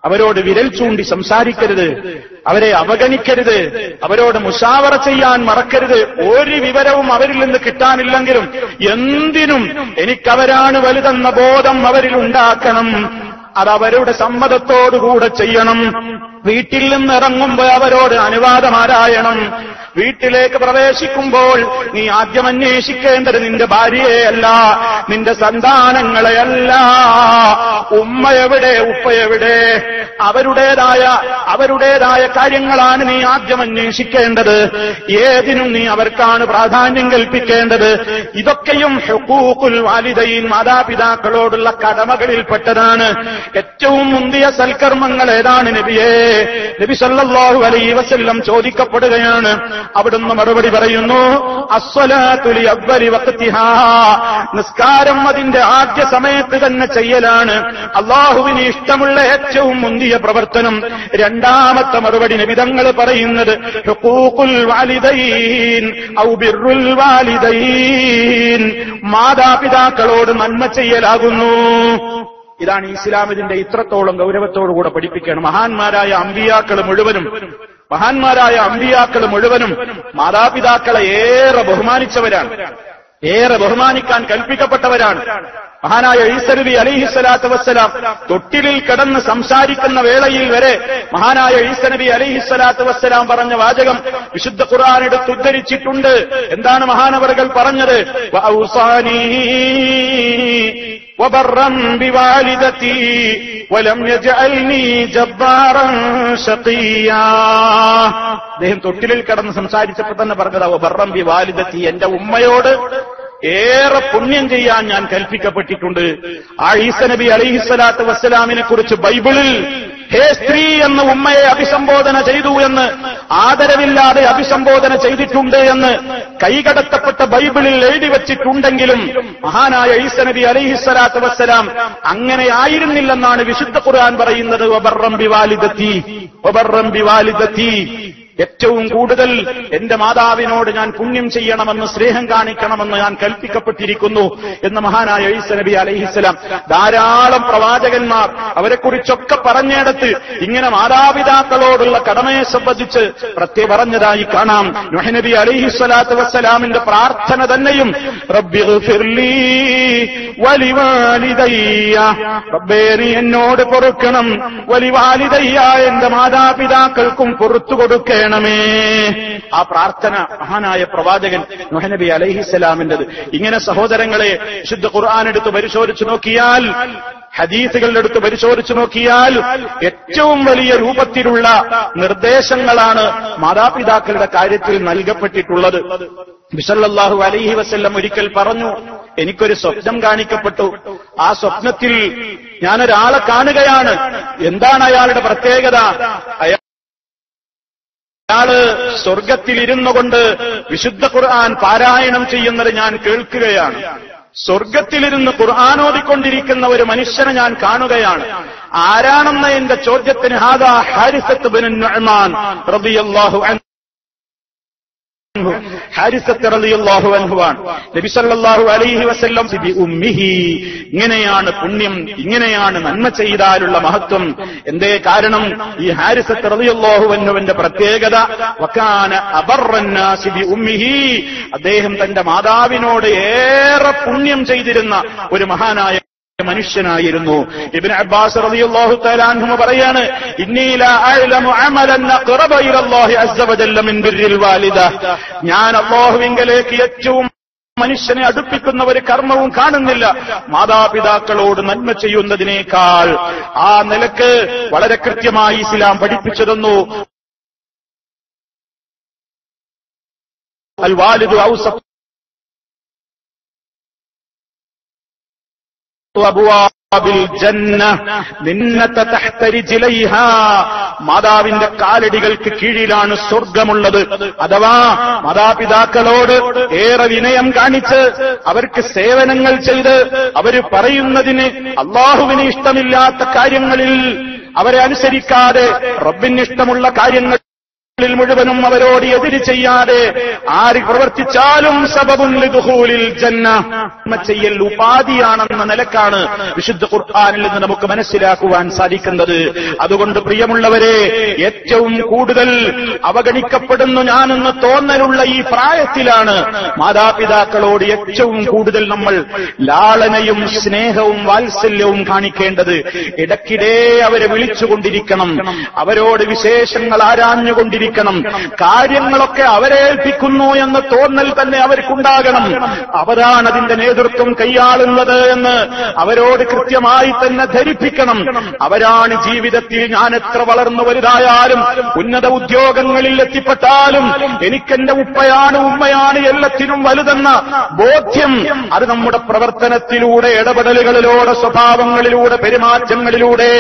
അവരോട് വിരൽ ചൂണ്ടി സംസാരിക്കരുത്, അവരെ അവഗണിക്കരുത്, അവരോട് മുശാവറ ചെയ്യാൻ മറക്കരുത്. ഒരു വിവരവും അവരിൽ നിന്ന് കിട്ടാനില്ലെങ്കിലും എന്തിനും എനിക്കവരാണ് വലുതെന്ന ബോധം അവരിൽ ഉണ്ടാക്കണം. അതവരുടെ സമ്മതത്തോടുകൂടെ ചെയ്യണം. വീട്ടിൽ നിന്ന് ഇറങ്ങുമ്പോൾ അവരോട് അനുവാദമാരായണം. വീട്ടിലേക്ക് പ്രവേശിക്കുമ്പോൾ നീ ആദ്യം അന്വേഷിക്കേണ്ടത് നിന്റെ ഭാര്യയെയല്ല, നിന്റെ സന്താനങ്ങളെയല്ല. ഉമ്മ എവിടെ, ഉപ്പ എവിടെ, അവരുടേതായ കാര്യങ്ങളാണ് നീ ആദ്യം അന്വേഷിക്കേണ്ടത്. ഏതിനും നീ അവർക്കാണ് പ്രാധാന്യം കൽപ്പിക്കേണ്ടത്. ഇതൊക്കെയും ഹുഖൂഖുൽ വാലിദൈൻ, മാതാപിതാക്കളോടുള്ള കടമകളിൽപ്പെട്ടതാണ്. ഏറ്റവും മുന്തിയ സൽക്കർമ്മങ്ങൾ ഏതാണ് നബിയേ? നബി സല്ലല്ലാഹു അലൈഹി വസല്ലം ചോദിക്കപ്പെടുകയാണ്. അവിടുന്ന് മറുപടി പറയുന്നു, അസ്സലാത്തു ലി അവ്വലി വഖ്തിഹാ, നിസ്കാരം അതിന്റെ ആദ്യ സമയത്ത് തന്നെ ചെയ്യലാണ് അല്ലാഹുവിന് ഇഷ്ടമുള്ള ഏറ്റവും മുന്തിയ പ്രവർത്തനം. രണ്ടാമത്തെ മറുപടി നബി തങ്ങൾ പറയുന്നത് ഹുഖൂഖുൽ വാലിദൈൻ ഔ ബിർറുൽ വാലിദൈൻ, മാതാപിതാക്കളോട് നന്മ ചെയ്യലാകുന്നു. ഇതാണ് ഇസ്ലാം ഇതിന്റെ ഇത്രത്തോളം ഗൗരവത്തോടുകൂടെ പഠിപ്പിക്കുകയാണ്. മഹാന്മാരായ അമ്പിയാക്കൾ മുഴുവനും മാതാപിതാക്കളെ ഏറെ ബഹുമാനിച്ചവരാണ്, ഏറെ ബഹുമാനിക്കാൻ കൽപ്പിക്കപ്പെട്ടവരാണ്. മഹാനായ ഈസാ നബി അലൈഹിസ്സലാത്തു വസ്സലാം തൊട്ടിലിൽ കിടന്ന് സംസാരിക്കുന്ന വേളയിൽ വരെ മഹാനായ ഈസാ നബി അലൈഹിസ്സലാത്തു വസ്സലാം പറഞ്ഞ വാചകം വിശുദ്ധ ഖുർആൻ എടുത്ത് ഉദ്ധരിച്ചിട്ടുണ്ട്. എന്താണ് മഹാനവറുകൾ പറഞ്ഞത്? വഔസാനി വബർറൻ ബിവാലിദതി വലം യജഅൽനി ജബ്ബാറൻ ശഖിയാ. അദ്ദേഹം തൊട്ടിലിൽ കിടന്ന് സംസാരിച്ചപ്പോൾ തന്നെ പറഞ്ഞതാ വബർറൻ ബിവാലിദതി, എന്റെ ഉമ്മയോട് ഏറെ പുണ്യം ചെയ്യാൻ ഞാൻ കൽപ്പിക്കപ്പെട്ടിട്ടുണ്ട്. ആ ഈസ നബി അലൈഹിസ്സലാത്തു വസ്സലാമിനെ കുറിച്ച് ബൈബിളിൽ ഹേ സ്ത്രീ എന്ന് ഉമ്മയെ അഭിസംബോധന ചെയ്തു എന്ന്, ആദരവില്ലാതെ അഭിസംബോധന ചെയ്തിട്ടുണ്ട് എന്ന് കൈകടത്തപ്പെട്ട ബൈബിളിൽ എഴുതി വച്ചിട്ടുണ്ടെങ്കിലും മഹാനായ ഈസ നബി അലൈഹിസ്സലാത്തു വസ്സലാം അങ്ങനെ ആയിരുന്നില്ലെന്നാണ് വിശുദ്ധ ഖുർആൻ പറയുന്നത്. വബർറൻ ബിവാലിദതി, വബർറൻ ബിവാലിദതി, ഏറ്റവും കൂടുതൽ എന്റെ മാതാവിനോട് ഞാൻ പുണ്യം ചെയ്യണമെന്ന്, സ്നേഹം കാണിക്കണമെന്ന് ഞാൻ കൽപ്പിക്കപ്പെട്ടിരിക്കുന്നു എന്ന് മഹാനായ ഈസ നബി അലൈഹിസ്സലാം. ധാരാളം പ്രവാചകന്മാർ അവരെക്കുറിച്ചൊക്കെ പറഞ്ഞിടത്ത് ഇങ്ങനെ മാതാപിതാക്കളോടുള്ള കടമയെ സംബന്ധിച്ച് പ്രത്യേകം പറഞ്ഞതായി കാണാം. നൂഹ് നബി അലൈഹിസ്സലാത്തു വസ്സലാമിന്റെ പ്രാർത്ഥന തന്നെയും റബ്ബിഗ്ഫിർലീ വലിവാലിദയ്യ, റബ്ബേ നീ എന്നോട് പൊറുക്കണം, വലിവാലിദയ്യ എന്റെ മാതാപിതാക്കൾക്കും പൊറുത്തു കൊടുക്കേ ണമേ. ആ പ്രാർത്ഥന മഹാനായ പ്രവാചകൻ നൂഹ് നബി അലൈഹിസ്സലാമിന്റേത്. ഇങ്ങനെ സഹോദരങ്ങളെ വിശുദ്ധ ഖുർആൻ എടുത്ത് പരിശോധിച്ചു നോക്കിയാൽ, ഹദീസുകളുടെ അടുത്ത് പരിശോധിച്ചു നോക്കിയാൽ ഏറ്റവും വലിയ രൂപത്തിലുള്ള നിർദ്ദേശങ്ങളാണ് മാതാപിതാക്കളുടെ കാര്യത്തിൽ നൽകപ്പെട്ടിട്ടുള്ളത്. നബി സല്ലല്ലാഹു അലൈഹി വസല്ലം ഒരിക്കൽ പറഞ്ഞു, എനിക്കൊരു സ്വപ്നം കാണിക്കപ്പെട്ടു. ആ സ്വപ്നത്തിൽ ഞാനൊരാളെ കാണുകയാണ്. എന്താണ് അയാളുടെ പ്രത്യേകത? അയാള് സ്വർഗത്തിലിരുന്നു കൊണ്ട് വിശുദ്ധ ഖുർആൻ പാരായണം ചെയ്യുന്നത് ഞാൻ കേൾക്കുകയാണ്. സ്വർഗത്തിലിരുന്ന് ഖുർആൻ ഓതിക്കൊണ്ടിരിക്കുന്ന ഒരു മനുഷ്യനെ ഞാൻ കാണുകയാണ്. ആരാണെന്ന എന്റെ ചോദ്യത്തിന് ഹാദാ ഹാരിസത്ത് ബിൻ നുഅ്മാൻ റളിയല്ലാഹു അൻഹു, ഹാരിസത്ത് റളിയല്ലാഹു അൻഹുവാണ്. നബി സല്ലല്ലാഹു അലൈഹി വസല്ലം ബി ഉമ്മിഹി, ഇങ്ങനെയാണ് പുണ്യം, ഇങ്ങനെയാണ് നന്മ ചെയ്താലുള്ള മഹത്വം. എന്തേ കാരണം? ഈ ഹാരിസത്ത് റളിയല്ലാഹു അൻഹുവിന്റെ പ്രത്യേകത വകാന അബർറന്നാസി ബി ഉമ്മിഹി, അദ്ദേഹം തന്റെ മാതാവിനോട് ഏറെ പുണ്യം ചെയ്തിരുന്ന ഒരു മഹാനായ മനുഷ്യനായിരുന്നു. ഇബ്നു അബ്ബാസ് റളിയല്ലാഹു തആല അൻഹു പറയാണ്, ഇന്നി ലാ അഅലമു അമലൻ അഖറബ ഇലല്ലാഹി അസ്സ വജല്ല മിൻ ബിർരിൽ വാലിദ, ഞാൻ അല്ലാഹുവിങ്കലേക്ക് ഏറ്റവും മനുഷ്യനെ അടുപ്പിക്കുന്ന ഒരു കർമ്മവും കാണുന്നില്ല മാതാപിതാക്കളോട് നന്മ ചെയ്യുന്നതിനേക്കാൾ. ആ നിലക്ക് വളരെ കൃത്യമായി ഇസ്ലാം പഠിപ്പിച്ചു തന്നു. അൽ വാലിദു ഔസഖു അബ്വാബിൽ ജന്ന നിന്നത തഹ്ത റിജ്ലൈഹാ, മാതാവിന്റെ കാലടികൾക്ക് കീഴിലാണ് സ്വർഗമുള്ളത്. അഥവാ മാതാപിതാക്കളോട് ഏറെ വിനയം കാണിച്ച് അവർക്ക് സേവനങ്ങൾ ചെയ്ത് അവര് പറയുന്നതിന് അല്ലാഹുവിന് ഇഷ്ടമില്ലാത്ത കാര്യങ്ങളിൽ അവരെ അനുസരിക്കാതെ റബ്ബിന് ഇഷ്ടമുള്ള കാര്യങ്ങൾ മുഴുവനും അവരോട് എതിര് ചെയ്യാതെ ആര് പ്രവർത്തിച്ചാലും സബബുൻ ലിദുഖൂലിൽ ജന്ന, ചെയ്യൽ ഉപാധിയാണെന്ന നിലക്കാണ് വിശുദ്ധ ഖുർആനിൽ നിന്ന് നമുക്ക് മനസ്സിലാക്കുവാൻ സാധിക്കുന്നത്. അതുകൊണ്ട് പ്രിയമുള്ളവരെ, ഏറ്റവും കൂടുതൽ അവഗണിക്കപ്പെടുന്നു ഞാനെന്ന് തോന്നലുള്ള ഈ പ്രായത്തിലാണ് മാതാപിതാക്കളോട് ഏറ്റവും കൂടുതൽ നമ്മൾ ലാളനയും സ്നേഹവും വാത്സല്യവും കാണിക്കേണ്ടത്. ഇടയ്ക്കിടെ അവരെ വിളിച്ചുകൊണ്ടിരിക്കണം, അവരോട് വിശേഷങ്ങൾ ആരാഞ്ഞുകൊണ്ടിരിക്കണം, കാര്യങ്ങളൊക്കെ അവരെ ഏൽപ്പിക്കുന്നു എന്ന തോന്നൽ തന്നെ അവർക്കുണ്ടാകണം. അവരാണ് അതിന്റെ നേതൃത്വം കൈയാളുന്നത് എന്ന് അവരോട് കൃത്യമായി തന്നെ ധരിപ്പിക്കണം. അവരാണ് ജീവിതത്തിൽ ഞാൻ എത്ര വളർന്നു വലുതായാലും ഉന്നത ഉദ്യോഗങ്ങളിൽ എത്തിപ്പെട്ടാലും എനിക്കെന്റെ ഉപ്പയാണ് ഉമ്മയാണ് എല്ലാത്തിനും വലുതെന്ന ബോധ്യം അത് നമ്മുടെ പ്രവർത്തനത്തിലൂടെ, ഇടപെടലുകളിലൂടെ, സ്വഭാവങ്ങളിലൂടെ, പെരുമാറ്റങ്ങളിലൂടെ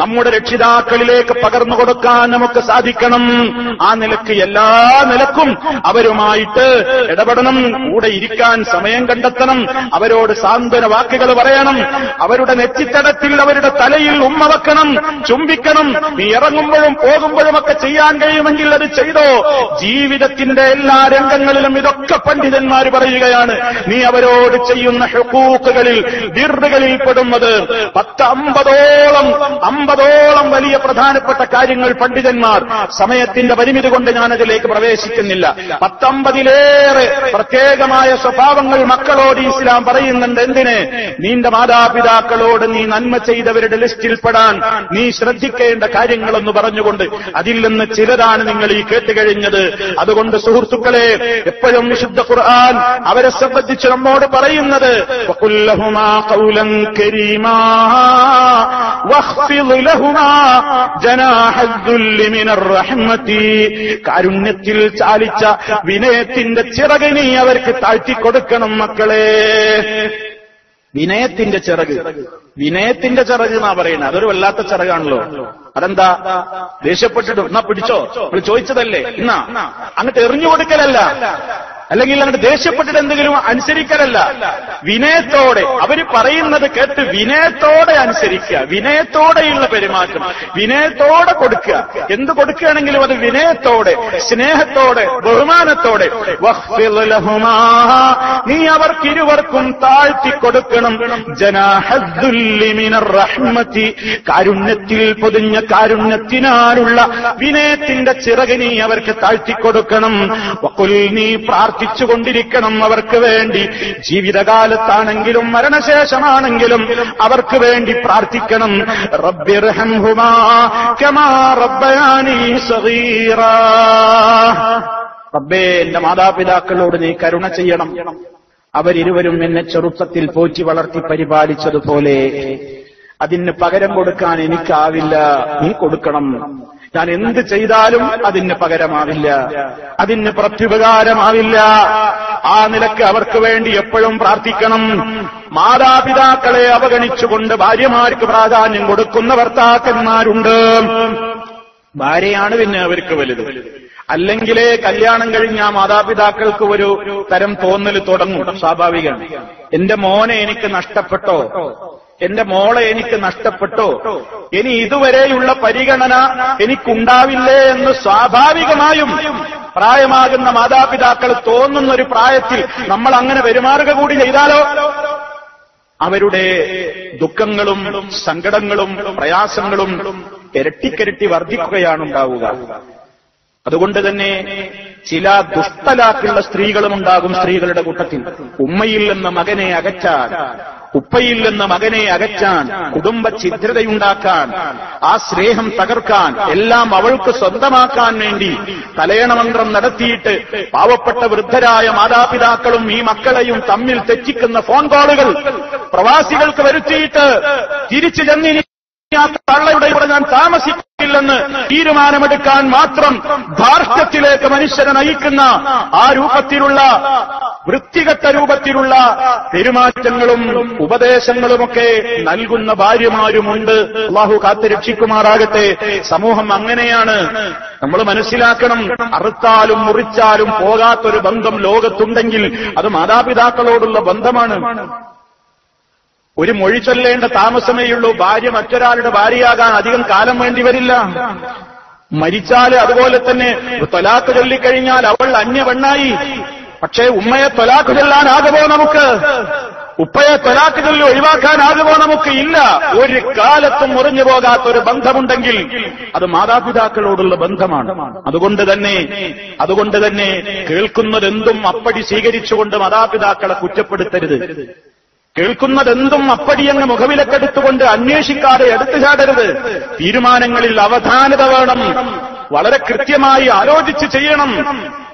നമ്മുടെ രക്ഷിതാക്കളിലേക്ക് പകർന്നു കൊടുക്കാൻ നമുക്ക് സാധിക്കണം. ആ നിലക്ക് എല്ലാ നിലക്കും അവരുമായിട്ട് ഇടപെടണം, കൂടെ ഇരിക്കാൻ സമയം കണ്ടെത്തണം, അവരോട് സാന്ത്വന വാക്കുകൾ പറയണം, അവരുടെ നെറ്റിത്തടത്തിൽ അവരുടെ തലയിൽ ഉമ്മ വെക്കണം, ചുംബിക്കണം. നീ ഇറങ്ങുമ്പോഴും പോകുമ്പോഴുമൊക്കെ ചെയ്യാൻ കഴിയുമെങ്കിൽ അത് ചെയ്തോ. ജീവിതത്തിന്റെ എല്ലാ രംഗങ്ങളിലും ഇതൊക്കെ പണ്ഡിതന്മാർ പറയുകയാണ്. നീ അവരോട് ചെയ്യുന്ന ഹുഖൂഖുകളിൽ, ബിർറുകളിൽ പെടുന്നത് 10-50ഓളം വലിയ പ്രധാനപ്പെട്ട കാര്യങ്ങൾ പണ്ഡിതന്മാർ സമയത്തിന്റെ പരിമിതി കൊണ്ട് ഞാനതിലേക്ക് പ്രവേശിക്കുന്നില്ല. 19 പ്രത്യേകമായ സ്വഭാവങ്ങൾ മക്കളോട് ഇസ്ലാം പറയുന്നുണ്ട്. എന്തിന്? നിന്റെ മാതാപിതാക്കളോട് നീ നന്മ ചെയ്തവരുടെ ലിസ്റ്റിൽപ്പെടാൻ നീ ശ്രദ്ധിക്കേണ്ട കാര്യങ്ങളെന്ന് പറഞ്ഞുകൊണ്ട് അതിൽ നിന്ന് ചിലതാണ് നിങ്ങൾ ഈ കേട്ടുകഴിഞ്ഞത്. അതുകൊണ്ട് സുഹൃത്തുക്കളെ, എപ്പോഴും വിശുദ്ധ ഖുർആൻ അവരെ സംബന്ധിച്ച് നമ്മോട് പറയുന്നത് വഖുൽ ലഹുമാ ഖൗലൻ കരീമാ വഖ്ഫിദ് ലഹുമാ ജനാഹദ്ദുല്ലി മിനർ റഹ്മതി. കാരുണ്യത്തിൽ ചാലിച്ച വിനയത്തിന്റെ ചിറക് നീ അവർക്ക് താഴ്ത്തിക്കൊടുക്കണം മക്കളെ. വിനയത്തിന്റെ ചിറക്, വിനയത്തിന്റെ ചിറക് എന്നാ പറയുന്നത്. അതൊരു വല്ലാത്ത ചിറകാണല്ലോ. അതെന്താ? ദേഷ്യപ്പെട്ടിട്ട് എന്നാ പിടിച്ചോ, നമ്മൾ ചോദിച്ചതല്ലേ എന്നാ അങ്ങോട്ട് എറിഞ്ഞു കൊടുക്കലല്ല, അല്ലെങ്കിൽ അങ്ങോട്ട് ദേഷ്യപ്പെട്ടിട്ട് എന്തെങ്കിലും അനുസരിക്കലല്ല. വിനയത്തോടെ അവര് പറയുന്നത് കേട്ട് വിനയത്തോടെ അനുസരിക്കുക, വിനയത്തോടെയുള്ള പെരുമാറ്റം, വിനയത്തോടെ കൊടുക്കുക. എന്ത് കൊടുക്കുകയാണെങ്കിലും അത് വിനയത്തോടെ, സ്നേഹത്തോടെ, ബഹുമാനത്തോടെ. നീ അവർക്കിരുവർക്കും താഴ്ത്തിക്കൊടുക്കണം. ജനാഹദ്ദുല്ലി മിനർ റഹ്മതി, കാരുണ്യത്തിൽ പൊതിഞ്ഞ കാരുണ്യത്തിനാലുള്ള വിനയത്തിന്റെ ചിറക് നീ അവർക്ക് താഴ്ത്തിക്കൊടുക്കണം. വഖുൽ, നീ പ്രാർത്ഥിച്ചുകൊണ്ടിരിക്കണം അവർക്ക് വേണ്ടി. ജീവിതകാലത്താണെങ്കിലും മരണശേഷമാണെങ്കിലും അവർക്ക് വേണ്ടി പ്രാർത്ഥിക്കണം. റബ്ബിർഹംഹുമാ കമാ റബ്ബയാനി സഗീറാ. റബ്ബേ, എന്റെ മാതാപിതാക്കളോട് നീ കരുണ ചെയ്യണം. അവരിരുവരും എന്നെ ചെറുപ്പത്തിൽ പോറ്റി വളർത്തി പരിപാലിച്ചതുപോലെ അതിന് പകരം കൊടുക്കാൻ എനിക്കാവില്ല, നീ കൊടുക്കണം. ഞാൻ എന്ത് ചെയ്താലും അതിന് പകരമാവില്ല, അതിന് പ്രത്യുപകാരമാവില്ല. ആ നിലക്ക് അവർക്ക് വേണ്ടി എപ്പോഴും പ്രാർത്ഥിക്കണം. മാതാപിതാക്കളെ അവഗണിച്ചുകൊണ്ട് ഭാര്യമാർക്ക് പ്രാധാന്യം കൊടുക്കുന്ന ഭർത്താക്കന്മാരുണ്ട്. ഭാര്യയാണ് പിന്നെ അവർക്ക് വലുത്. അല്ലെങ്കിലേ കല്യാണം കഴിഞ്ഞ മാതാപിതാക്കൾക്ക് ഒരു തരം തോന്നൽ തുടങ്ങും. സ്വാഭാവികമാണ്. എന്റെ മോനെ എനിക്ക് നഷ്ടപ്പെട്ടോ, എന്റെ മോളെ എനിക്ക് നഷ്ടപ്പെട്ടോ, ഇനി ഇതുവരെയുള്ള പരിഗണന എനിക്കുണ്ടാവില്ലേ എന്ന് സ്വാഭാവികമായും പ്രായമാകുന്ന മാതാപിതാക്കൾ തോന്നുന്ന ഒരു പ്രായത്തിൽ നമ്മൾ അങ്ങനെ പെരുമാറുക കൂടി ചെയ്താലോ അവരുടെ ദുഃഖങ്ങളും സങ്കടങ്ങളും പ്രയാസങ്ങളും ഇരട്ടിക്കിരട്ടി വർദ്ധിക്കുകയാണ് ഉണ്ടാവുക. അതുകൊണ്ട് തന്നെ ചില ദുഷ്ടലാക്കുള്ള സ്ത്രീകളും ഉണ്ടാകും സ്ത്രീകളുടെ കൂട്ടത്തിൽ. ഉമ്മയിൽ നിന്ന് മകനെ അകറ്റാൻ, ഉപ്പയിൽ നിന്ന് മകനെ അകറ്റാൻ, കുടുംബ ഛിദ്രതയുണ്ടാക്കാൻ, ആ സ്നേഹം തകർക്കാൻ, എല്ലാം അവൾക്ക് സ്വന്തമാക്കാൻ വേണ്ടി തലയണമന്ത്രം നടത്തിയിട്ട് പാവപ്പെട്ട വൃദ്ധരായ മാതാപിതാക്കളും ഈ മക്കളെയും തമ്മിൽ തെറ്റിക്കുന്ന ഫോൺ കോളുകൾ പ്രവാസികൾക്ക് വരുത്തിയിട്ട് തിരിച്ചു ചെന്നിനി ആ തള്ളയുടെ ഇവിടെ ഞാൻ താമസിക്കില്ലെന്ന് തീരുമാനമെടുക്കാൻ മാത്രം ധാർഷ്ട്യത്തിലേക്ക് മനുഷ്യനെ നയിക്കുന്ന ആ രൂപത്തിലുള്ള വൃത്തികെട്ട രൂപത്തിലുള്ള പെരുമാറ്റങ്ങളും ഉപദേശങ്ങളുമൊക്കെ നൽകുന്ന ഭാര്യമാരുമുണ്ട്. അല്ലാഹു കാത്തുരക്ഷിക്കുമാറാകട്ടെ. സമൂഹം അങ്ങനെയാണ്. നമ്മൾ മനസ്സിലാക്കണം, അറുത്താലും മുറിച്ചാലും പോകാത്തൊരു ബന്ധം ലോകത്തുണ്ടെങ്കിൽ അത് മാതാപിതാക്കളോടുള്ള ബന്ധമാണ്. ഒരു മൊഴി ചൊല്ലേണ്ട താമസമേയുള്ളൂ. ഭാര്യ മറ്റൊരാളുടെ ഭാര്യയാകാൻ അധികം കാലം വേണ്ടി വരില്ല. മരിച്ചാൽ അതുപോലെ തന്നെ ത്വലാഖ് ചൊല്ലിക്കഴിഞ്ഞാൽ അവൾ അന്യപെണ്ണായി. പക്ഷേ ഉമ്മയെ ത്വലാഖ് ചൊല്ലാനാകുമോ നമുക്ക്? ഉപ്പയെ ത്വലാഖ് ചൊല്ലി ഒഴിവാക്കാനാകുമോ നമുക്ക്? ഇല്ല. ഒരു കാലത്തും മുറിഞ്ഞു പോകാത്തൊരു ബന്ധമുണ്ടെങ്കിൽ അത് മാതാപിതാക്കളോടുള്ള ബന്ധമാണ്. അതുകൊണ്ട് തന്നെ കേൾക്കുന്നതെന്തും അപ്പടി സ്വീകരിച്ചുകൊണ്ട് മാതാപിതാക്കളെ കുറ്റപ്പെടുത്തരുത്. കേൾക്കുന്നതെന്തും അപ്പടിയങ്ങ് മുഖവിലക്കെടുത്തുകൊണ്ട് അന്വേഷിക്കാതെ എടുത്തു ചാടരുത്. തീരുമാനങ്ങളിൽ അവധാനത വേണം. വളരെ കൃത്യമായി ആലോചിച്ച് ചെയ്യണം.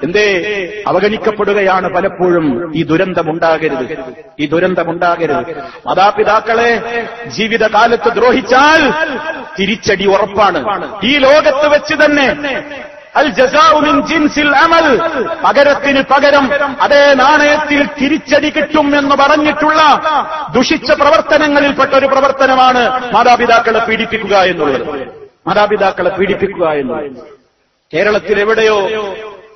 എന്തേ അവഗണിക്കപ്പെടുകയാണ് പലപ്പോഴും. ഈ ദുരന്തമുണ്ടാകരുത്. മാതാപിതാക്കളെ ജീവിതകാലത്ത് ദ്രോഹിച്ചാൽ തിരിച്ചടി ഉറപ്പാണ്. ഈ ലോകത്ത് വെച്ച് തന്നെ അൽ ജസാഉ മിൻ ജിൻസിൽ അമൽ, പകരത്തിന് പകരം അതേ നാണയത്തിൽ തിരിച്ചടി കിട്ടും എന്ന് പറഞ്ഞിട്ടുള്ള ദുഷിച്ച പ്രവർത്തനങ്ങളിൽപ്പെട്ട ഒരു പ്രവർത്തനമാണ് മാതാപിതാക്കളെ പീഡിപ്പിക്കുക എന്നുള്ളത്. കേരളത്തിൽ എവിടെയോ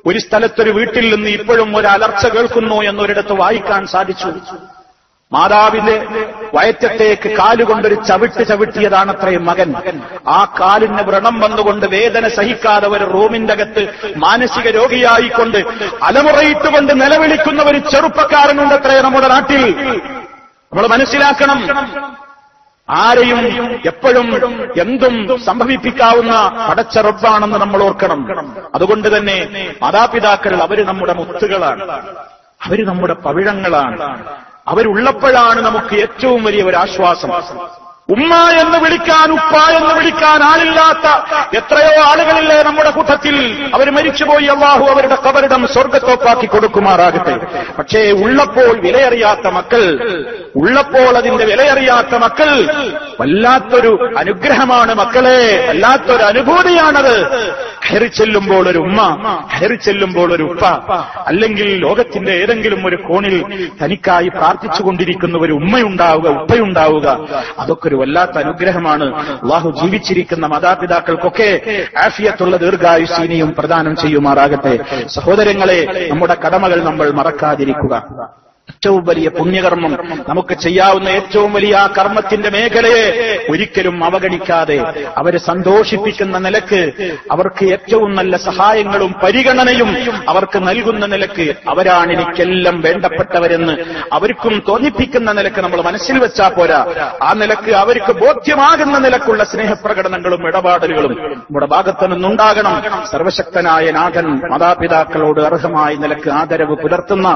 ഒരു സ്ഥലത്തൊരു വീട്ടിൽ നിന്ന് ഇപ്പോഴും ഒരു അലർച്ച കേൾക്കുന്നു എന്നൊരിടത്ത് വായിക്കാൻ സാധിച്ചു. മാതാവിന്റെ വയറ്റത്തേക്ക് കാലുകൊണ്ടൊരു ചവിട്ടിയതാണത്രയും മകൻ. ആ കാലിന് വ്രണം വന്നുകൊണ്ട് വേദന സഹിക്കാതെ ഒരു റൂമിന്റെ അകത്ത് മാനസിക രോഗിയായിക്കൊണ്ട് അലമുറയിട്ടുകൊണ്ട് നിലവിളിക്കുന്ന ഒരു ചെറുപ്പക്കാരനുണ്ടത്രേ നമ്മുടെ നാട്ടിൽ. നമ്മൾ മനസ്സിലാക്കണം, ആരെയും എപ്പോഴും എന്തും സംഭവിപ്പിക്കാവുന്ന പടച്ച റബ്ബാണെന്ന് നമ്മൾ ഓർക്കണം. അതുകൊണ്ട് തന്നെ മാതാപിതാക്കൾ അവര് നമ്മുടെ മുത്തുകളാണ്, അവര് നമ്മുടെ പവിഴങ്ങളാണ്. അവരുള്ളപ്പോഴാണ് നമുക്ക് ഏറ്റവും വലിയ ഒരു ആശ്വാസം. ഉമ്മ എന്ന് വിളിക്കാൻ, ഉപ്പ എന്ന് വിളിക്കാൻ ആളില്ലാത്ത എത്രയോ ആളുകളില്ലേ നമ്മുടെ കൂട്ടത്തിൽ. അവർ മരിച്ചുപോയി. അല്ലാഹു അവരുടെ ഖബറിടം സ്വർഗ്ഗത്തോപ്പാക്കി കൊടുക്കുമാറാകട്ടെ. പക്ഷേ ഉള്ളപ്പോൾ വിലയറിയാത്ത മക്കൾ, ഉള്ളപ്പോൾ അതിന്റെ വിലയറിയാത്ത മക്കൾ വല്ലാത്തൊരു അനുഗ്രഹമാണ് മക്കളെ, വല്ലാത്തൊരു അനുഭൂതിയാണത്. കയറി ചെല്ലുമ്പോൾ ഒരു ഉമ്മ, കയറി ചെല്ലുമ്പോൾ ഒരു ഉപ്പ, അല്ലെങ്കിൽ ലോകത്തിന്റെ ഏതെങ്കിലും ഒരു കോണിൽ തനിക്കായി പ്രാർത്ഥിച്ചുകൊണ്ടിരിക്കുന്ന ഒരു ഉമ്മയുണ്ടാവുക, ഉപ്പയുണ്ടാവുക, അതൊക്കെ ഒരു വല്ലാത്ത അനുഗ്രഹമാണ്. അല്ലാഹു ജീവിച്ചിരിക്കുന്ന മാതാപിതാക്കൾക്കൊക്കെ ആഫിയത്തുള്ള ദീർഘായുസ്സീനിയും പ്രദാനം ചെയ്യുമാറാകട്ടെ. സഹോദരങ്ങളെ, നമ്മുടെ കടമകൾ നമ്മൾ മറക്കാതിരിക്കുക. ഏറ്റവും വലിയ പുണ്യകർമ്മം നമുക്ക് ചെയ്യാവുന്ന ഏറ്റവും വലിയ ആ കർമ്മത്തിന്റെ മേഖലയെ ഒരിക്കലും അവഗണിക്കാതെ അവരെ സന്തോഷിപ്പിക്കുന്ന നിലക്ക്, അവർക്ക് ഏറ്റവും നല്ല സഹായങ്ങളും പരിഗണനയും അവർക്ക് നൽകുന്ന നിലക്ക്, അവരാണ് എനിക്കെല്ലാം വേണ്ടപ്പെട്ടവരെന്ന് അവർക്കും തോന്നിപ്പിക്കുന്ന നിലക്ക് നമ്മൾ മനസ്സിൽ വെച്ചാൽ പോരാ. ആ നിലക്ക് അവർക്ക് ബോധ്യമാകുന്ന നിലക്കുള്ള സ്നേഹപ്രകടനങ്ങളും ഇടപാടുകളും നമ്മുടെ ഭാഗത്തു നിന്നുണ്ടാകണം. സർവശക്തനായ നാഥൻ മാതാപിതാക്കളോട് അർഹമായ നിലക്ക് ആദരവ് പുലർത്തുന്ന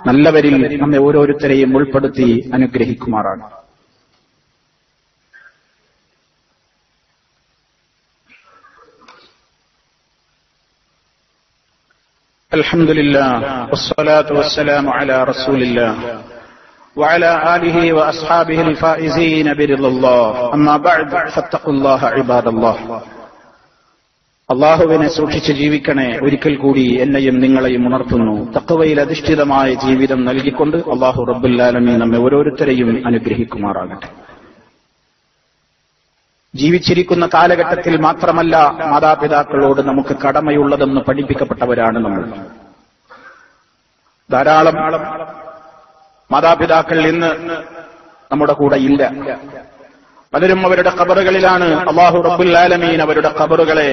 നല്ലവരിൽ നമ്മെ ഓരോരുത്തരെയും ഉൾപ്പെടുത്തി അനുഗ്രഹിക്കുമാറാണ്. അൽഹംദുലില്ലാഹ് വസ്സലാത്തു വസ്സലാമു അലാ റസൂലില്ലാഹ് വഅലാ ആലിഹി വഅസ്ഹാബിഹിൽ ഫായിസീന ബിറില്ലാഹ്. അമ്മാ ബഅദ് ഫത്തഖുല്ലാഹ ഇബാദല്ലാഹ്. അള്ളാഹുവിനെ സൂക്ഷിച്ച് ജീവിക്കണേ. ഒരിക്കൽ കൂടി എന്നെയും നിങ്ങളെയും ഉണർത്തുന്നു. തഖ്വയിൽ അധിഷ്ഠിതമായ ജീവിതം നൽകിക്കൊണ്ട് അല്ലാഹു റബ്ബുൽ ആലമീൻ നമ്മെ ഓരോരുത്തരെയും അനുഗ്രഹിക്കുമാറാകട്ടെ. ജീവിച്ചിരിക്കുന്ന കാലഘട്ടത്തിൽ മാത്രമല്ല മാതാപിതാക്കളോട് നമുക്ക് കടമയുള്ളതെന്ന് പഠിപ്പിക്കപ്പെട്ടവരാണ് നമ്മൾ. ധാരാളം മാതാപിതാക്കൾ ഇന്ന് നമ്മുടെ കൂടെ ഇല്ല. പലരും അവരുടെ ഖബറുകളിലാണ്. അല്ലാഹു റബ്ബുൽ ആലമീൻ അവരുടെ ഖബറുകളെ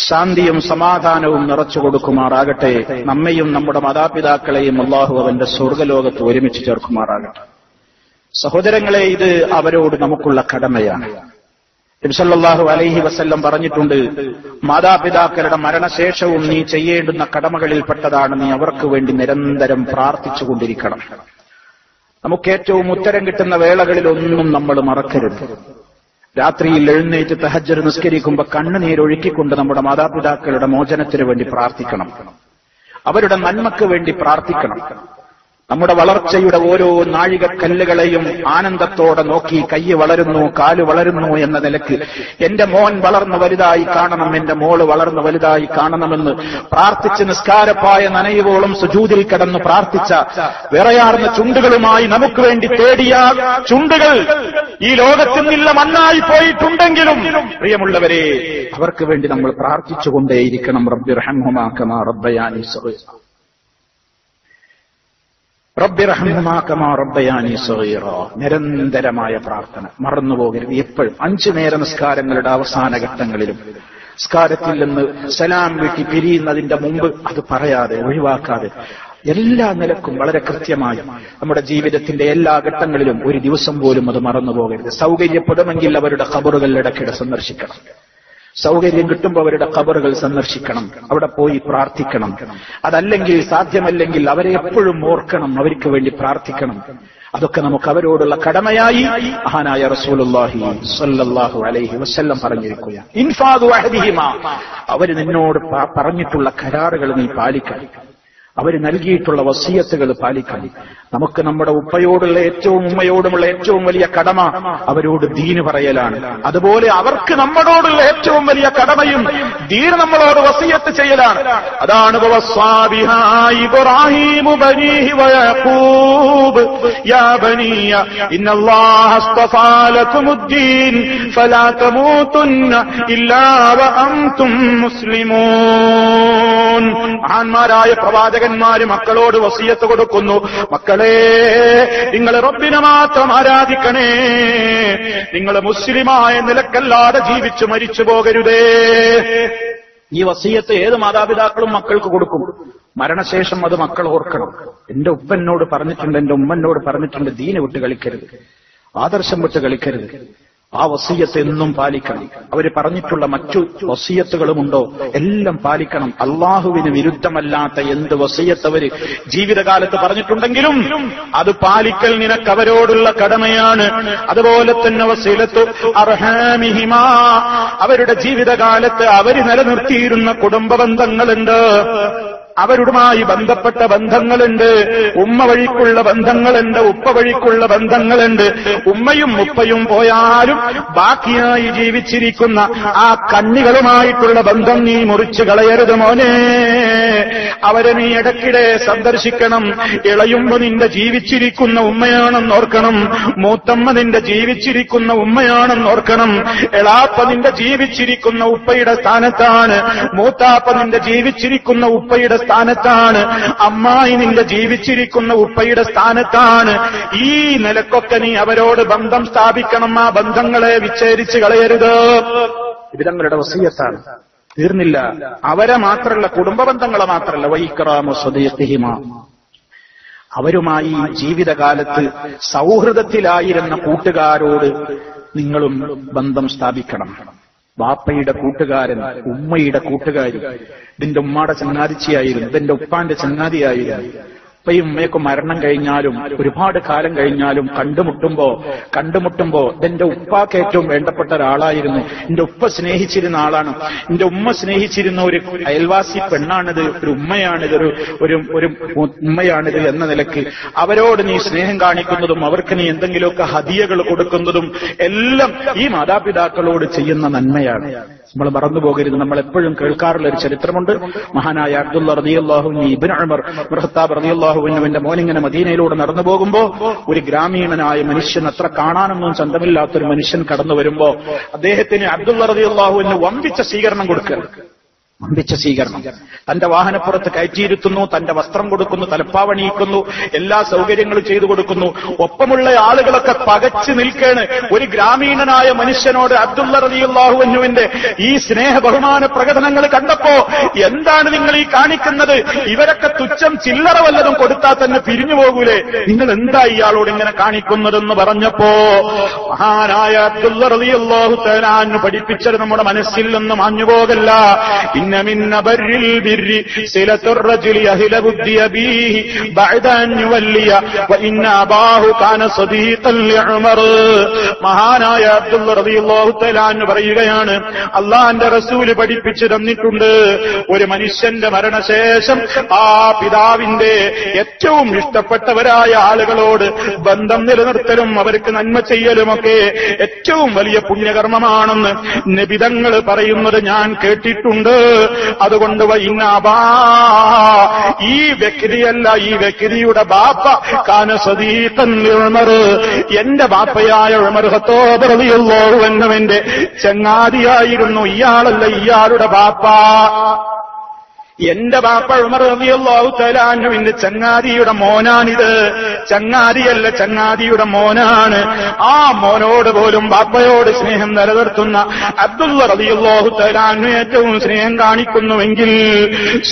ശാന്തിയും സമാധാനവും നിറച്ചു കൊടുക്കുമാറാകട്ടെ. നമ്മെയും നമ്മുടെ മാതാപിതാക്കളെയും അല്ലാഹു അവന്റെ സ്വർഗ്ഗലോകത്ത് ഒരുമിച്ച് ചേർക്കുമാറാകട്ടെ. സഹോദരങ്ങളെ, ഇത് അവരോട് നമുക്കുള്ള കടമയാണ്. നബി സല്ലല്ലാഹു അലൈഹി വസല്ലം പറഞ്ഞിട്ടുണ്ട്, മാതാപിതാക്കളുടെ മരണശേഷവും നീ ചെയ്യേണ്ടുന്ന കടമകളിൽപ്പെട്ടതാണ് നീ അവർക്ക് വേണ്ടി നിരന്തരം പ്രാർത്ഥിച്ചുകൊണ്ടിരിക്കണം. നമുക്ക് ഏറ്റവും ഉത്തരം കിട്ടുന്ന വേളകളിലൊന്നും നമ്മൾ മറക്കരുത്. രാത്രിയിൽ എഴുന്നേറ്റ് തഹജ്ജുദ് നിസ്കരിക്കുമ്പോൾ കണ്ണുനീരൊഴുക്കിക്കൊണ്ട് നമ്മുടെ മാതാപിതാക്കളുടെ മോചനത്തിന് വേണ്ടി പ്രാർത്ഥിക്കണം. അവരുടെ നന്മക്ക് വേണ്ടി പ്രാർത്ഥിക്കണം. നമ്മുടെ വളർച്ചയുടെ ഓരോ നാഴികക്കല്ലുകളെയും ആനന്ദത്തോടെ നോക്കി കൈ വളരുന്നു, കാല് വളരുന്നു എന്ന നിലക്ക് എന്റെ മോൻ വളർന്നു വലുതായി കാണണം, എന്റെ മോള് വളർന്നു വലുതായി കാണണമെന്ന് പ്രാർത്ഥിച്ച് നിസ്കാരപ്പായ നനയുവോളം സുജൂദിൽ കിടന്ന് പ്രാർത്ഥിച്ച വിറയാർന്ന ചുണ്ടുകളുമായി നമുക്ക് വേണ്ടി തേടിയ ചുണ്ടുകൾ ഈ ലോകത്തിൽ നിന്നുള്ള മണ്ണായി പോയിട്ടുണ്ടെങ്കിലും പ്രിയമുള്ളവരെ, അവർക്ക് വേണ്ടി നമ്മൾ പ്രാർത്ഥിച്ചുകൊണ്ടേയിരിക്കണം. റബ്ബിർഹംഹുമാ കമാ റബ്ബയാനി സഗീറ, റബ്ബിർഹംഹുമാ കമാ റബ്ബയാനി സഗീറ. നിരന്തരമായ പ്രാർത്ഥന മറന്നുപോകരുത്. എപ്പോഴും 5 നേര നിസ്കാരങ്ങളുടെ അവസാന ഘട്ടങ്ങളിലും നിസ്കാരത്തിൽ നിന്ന് സലാം വീട്ടി പിരിയുന്നതിന്റെ മുമ്പ് അത് പറയാതെ, ഒഴിവാക്കാതെ എല്ലാ നിലക്കും വളരെ കൃത്യമായി നമ്മുടെ ജീവിതത്തിന്റെ എല്ലാ ഘട്ടങ്ങളിലും ഒരു ദിവസം പോലും അത് മറന്നുപോകരുത്. സൗകര്യപ്പെടുമെങ്കിൽ അവരുടെ ഖബറുകൾ ഇടയ്ക്കിടെ സന്ദർശിക്കണം. സൗകര്യം കിട്ടുമ്പോൾ അവരുടെ ഖബറുകൾ സന്ദർശിക്കണം, അവിടെ പോയി പ്രാർത്ഥിക്കണം. അതല്ലെങ്കിൽ, സാധ്യമല്ലെങ്കിൽ അവരെ എപ്പോഴും ഓർക്കണം, അവർക്ക് വേണ്ടി പ്രാർത്ഥിക്കണം. അതൊക്കെ നമുക്ക് അവരോടുള്ള കടമയായി മഹാനായ റസൂലുള്ളാഹി സ്വല്ലല്ലാഹു അലൈഹി വസല്ലം പറഞ്ഞിരിക്കുകയാണ്. ഇൻഫാദു അഹദിഹിമാ, അവർ നിന്നോട് പറഞ്ഞിട്ടുള്ള കരാറുകൾ നീ പാലിക്കണം, അവർ നൽകിയിട്ടുള്ള വസിയത്തുകൾ പാലിക്കണം. നമുക്ക് നമ്മുടെ ഉപ്പയോടുള്ള ഏറ്റവും ഉമ്മയോടുമുള്ള ഏറ്റവും വലിയ കടമ അവരോട് ദീന് പറയലാണ്. അതുപോലെ അവർക്ക് നമ്മളോടുള്ള ഏറ്റവും വലിയ കടമയും ദീന് നമ്മളോട് വസിയത്ത് ചെയ്യലാണ്. അതാണ് ഇബ്രാഹീമു ബനീഹി വയഖൂബ് യാ ബനിയ ഇന്നല്ലാഹ അസ്തഫാ ലകുമുദ്ദീൻ ഫലാ തമൂതുന്ന ഇല്ലാ വഅൻതും മുസ്ലിമൂൻ. മഹാന്മാരായ പ്രവാചകന്മാര് മക്കളോട് വസിയത്ത് കൊടുക്കുന്നു, മക്കളെ നിങ്ങൾ റബ്ബിനെ മാത്രം ആരാധിക്കണേ, നിങ്ങൾ മുസ്ലിമായ നിലക്കല്ലാതെ ജീവിച്ചു മരിച്ചു പോകരുതേ. ഈ വസിയത്ത് ഏത് മാതാപിതാക്കളും മക്കൾക്ക് കൊടുക്കും. മരണശേഷം അത് മക്കൾ ഓർക്കണം. എന്റെ ഉപ്പനോട് പറഞ്ഞിട്ടുണ്ട്, എന്റെ ഉമ്മനോട് പറഞ്ഞിട്ടുണ്ട്, ദീനെ വിട്ട് കളിക്കരുത്. ആദർശം വിട്ട് കളിക്കരുത്. ആ വസിയത്ത് എന്നും പാലിക്കണം. അവര് പറഞ്ഞിട്ടുള്ള മറ്റു വസിയത്തുകളുമുണ്ടോ എല്ലാം പാലിക്കണം. അള്ളാഹുവിന് വിരുദ്ധമല്ലാത്ത എന്ത് വസിയത്ത് അവര് ജീവിതകാലത്ത് പറഞ്ഞിട്ടുണ്ടെങ്കിലും അത് പാലിക്കൽ നിനക്ക് അവരോടുള്ള കടമയാണ്. അതുപോലെ തന്നെ വസീലത്തു അർഹാമിഹിമാ, അവരുടെ ജീവിതകാലത്ത് അവര് നിലനിർത്തിയിരുന്ന കുടുംബ ബന്ധങ്ങളുണ്ട്, അവരുമായി ബന്ധപ്പെട്ട ബന്ധങ്ങളുണ്ട്. ഉമ്മ വഴിക്കുള്ള ബന്ധങ്ങളുണ്ട്, ഉപ്പ വഴിക്കുള്ള ബന്ധങ്ങളുണ്ട്. ഉമ്മയും ഉപ്പയും പോയാലും ബാക്കിയായി ജീവിച്ചിരിക്കുന്ന ആ കണ്ണികളുമായിട്ടുള്ള ബന്ധം നീ മുറിച്ചു കളയരുത് മോനെ. അവരെ നീ ഇടയ്ക്കിടെ സന്ദർശിക്കണം. ഇളയുമ്പോ നിന്റെ ജീവിച്ചിരിക്കുന്ന ഉമ്മയാണെന്നോർക്കണം. മൂത്തമ്മ നിന്റെ ജീവിച്ചിരിക്കുന്ന ഉമ്മയാണെന്നോർക്കണം. എളാപ്പ നിന്റെ ജീവിച്ചിരിക്കുന്ന ഉപ്പയുടെ സ്ഥാനത്താണ്. മൂത്താപ്പ നിന്റെ ജീവിച്ചിരിക്കുന്ന ഉപ്പയുടെ സ്ഥാനത്താണ്. അമ്മായി നിന്റെ ജീവിച്ചിരിക്കുന്ന ഉപ്പയുടെ സ്ഥാനത്താണ്. ഈ നിലക്കൊക്കെ നീ അവരോട് ബന്ധം സ്ഥാപിക്കണം. ആ ബന്ധങ്ങളെ വിച്ഛേദിച്ച് കളയരുത്. ഇവരുടെ വസിയത്താണ്. തീർന്നില്ല. അവരെ മാത്രമല്ല, കുടുംബ ബന്ധങ്ങളെ മാത്രമല്ല, വൈക്റാമു സ്വദീഖിഹിമ, അവരുമായി ജീവിതകാലത്ത് സൗഹൃദത്തിലായിരുന്ന കൂട്ടുകാരോട് നിങ്ങളും ബന്ധം സ്ഥാപിക്കണം. വാപ്പയുടെ കൂട്ടുകാരൻ, ഉമ്മയുടെ കൂട്ടുകാരി, ഇതിന്റെ ഉമ്മയുടെ ചങ്ങാതിച്ചിയായിരുന്നു, ഇതിന്റെ ഉപ്പാന്റെ ചങ്ങാതിയായിരുന്നു. ഉപ്പയും ഉമ്മയൊക്കെ മരണം കഴിഞ്ഞാലും ഒരുപാട് കാലം കഴിഞ്ഞാലും കണ്ടുമുട്ടുമ്പോ ഇതെന്റെ ഉപ്പാക്ക് ഏറ്റവും വേണ്ടപ്പെട്ട ഒരാളായിരുന്നു, എന്റെ ഉപ്പ സ്നേഹിച്ചിരുന്ന ആളാണ്, എന്റെ ഉമ്മ സ്നേഹിച്ചിരുന്ന ഒരു അയൽവാസി പെണ്ണാണിത്, ഒരു ഉമ്മയാണിത്, ഒരു ഉമ്മയാണിത് എന്ന നിലയ്ക്ക് അവരോട് നീ സ്നേഹം കാണിക്കുന്നതും അവർക്ക് നീ എന്തെങ്കിലുമൊക്കെ ഹദിയകൾ കൊടുക്കുന്നതും എല്ലാം ഈ മാതാപിതാക്കളോട് ചെയ്യുന്ന നന്മയാണ്. നമ്മൾ മറന്നുപോകരുത്. നമ്മൾ എപ്പോഴും കേൾക്കാറുള്ള ഒരു ചരിത്രമുണ്ട്. മഹാനായ അബ്ദുള്ള റളിയല്ലാഹു അൻഹു ഇബ്നു ഉമർ ഖത്താബ് റളിയല്ലാഹു അൻഹുവിന്റെ മോനിങ്ങനെ മദീനയിലൂടെ നടന്നു പോകുമ്പോ ഒരു ഗ്രാമീണനായ മനുഷ്യൻ, അത്ര കാണാനൊന്നും ചന്തമില്ലാത്തൊരു മനുഷ്യൻ കടന്നു വരുമ്പോ അദ്ദേഹത്തിന് അബ്ദുള്ള റളിയല്ലാഹു അൻഹു വമ്പിച്ച സ്വീകരണം കൊടുക്കുക. വമ്പിച്ച സ്വീകരണം. തന്റെ വാഹനപ്പുറത്ത് കയറ്റിയിരുത്തുന്നു, തന്റെ വസ്ത്രം കൊടുക്കുന്നു, തലപ്പാവണിയിക്കുന്നു, എല്ലാ സൗകര്യങ്ങളും ചെയ്തു കൊടുക്കുന്നു. ഒപ്പമുള്ള ആളുകളൊക്കെ പകച്ചു നിൽക്കേണ്. ഒരു ഗ്രാമീണനായ മനുഷ്യനോട് അബ്ദുള്ള റളിയല്ലാഹു അൻഹുവിന്റെ ഈ സ്നേഹ ബഹുമാന പ്രകടനങ്ങൾ കണ്ടപ്പോ, എന്താണ് നിങ്ങൾ ഈ കാണിക്കുന്നത്? ഇവരൊക്കെ തുച്ഛം ചില്ലറ വല്ലതും കൊടുത്താൽ തന്നെ പിരിഞ്ഞു പോകൂലേ? നിങ്ങൾ എന്താ ഇയാളോട് ഇങ്ങനെ കാണിക്കുന്നതെന്ന് പറഞ്ഞപ്പോ മഹാനായ അബ്ദുള്ള റളിയല്ലാഹു തആല അൻഹു പഠിപ്പിച്ചത് നമ്മുടെ മനസ്സിൽ നിന്ന് മാഞ്ഞുപോകല്ല. إن من بر البر صلة الرجل أهل ود أبيه بعد أن يولي وإن أباه كان صديقا لعمر. മഹാനായ അബ്ദുള്ള റളിയല്ലാഹു തആല അൻഹു പറയുകയാണ്, അല്ലാഹുവിന്റെ റസൂൽ പഠിപ്പിച്ചു തന്നിട്ടുണ്ട്, ഒരു മനുഷ്യന്റെ മരണശേഷം ആ പിതാവിന്റെ ഏറ്റവും ഇഷ്ടപ്പെട്ടവരായ ആളുകളോട് ബന്ധം നിലനിർത്തലും അവർക്ക് നന്മ ചെയ്യലുമൊക്കെ ഏറ്റവും വലിയ പുണ്യകർമ്മമാണെന്ന് നബിതങ്ങൾ പറയുന്നത് ഞാൻ കേട്ടിട്ടുണ്ട്. അതുകൊണ്ട് ഈ വ്യക്തിയല്ല, ഈ വ്യക്തിയുടെ ബാപ്പ കാന സദീഖൻ ഉമർ, എന്റെ ബാപ്പയായ ഉമർ ഖത്താബ് റളിയല്ലാഹു അൻഹുവിന്റെ ചങ്ങാതിയായിരുന്നു. ഇയാളല്ല ഇയാളുടെ ബാപ്പ. എന്റെ ബാപ്പ ഉമർ റളിയല്ലാഹു തആല അൻഹുവിന്റെ ചങ്ങാതിയുടെ മോനാണിത്. ചങ്ങാതിയല്ല, ചങ്ങാതിയുടെ മോനാണ്. ആ മോനോട് പോലും ബാപ്പയോട് സ്നേഹം നിലനിർത്തുന്ന അബ്ദുള്ള റളിയല്ലാഹു തആല അൻഹു ഏറ്റവും സ്നേഹം കാണിക്കുന്നുവെങ്കിൽ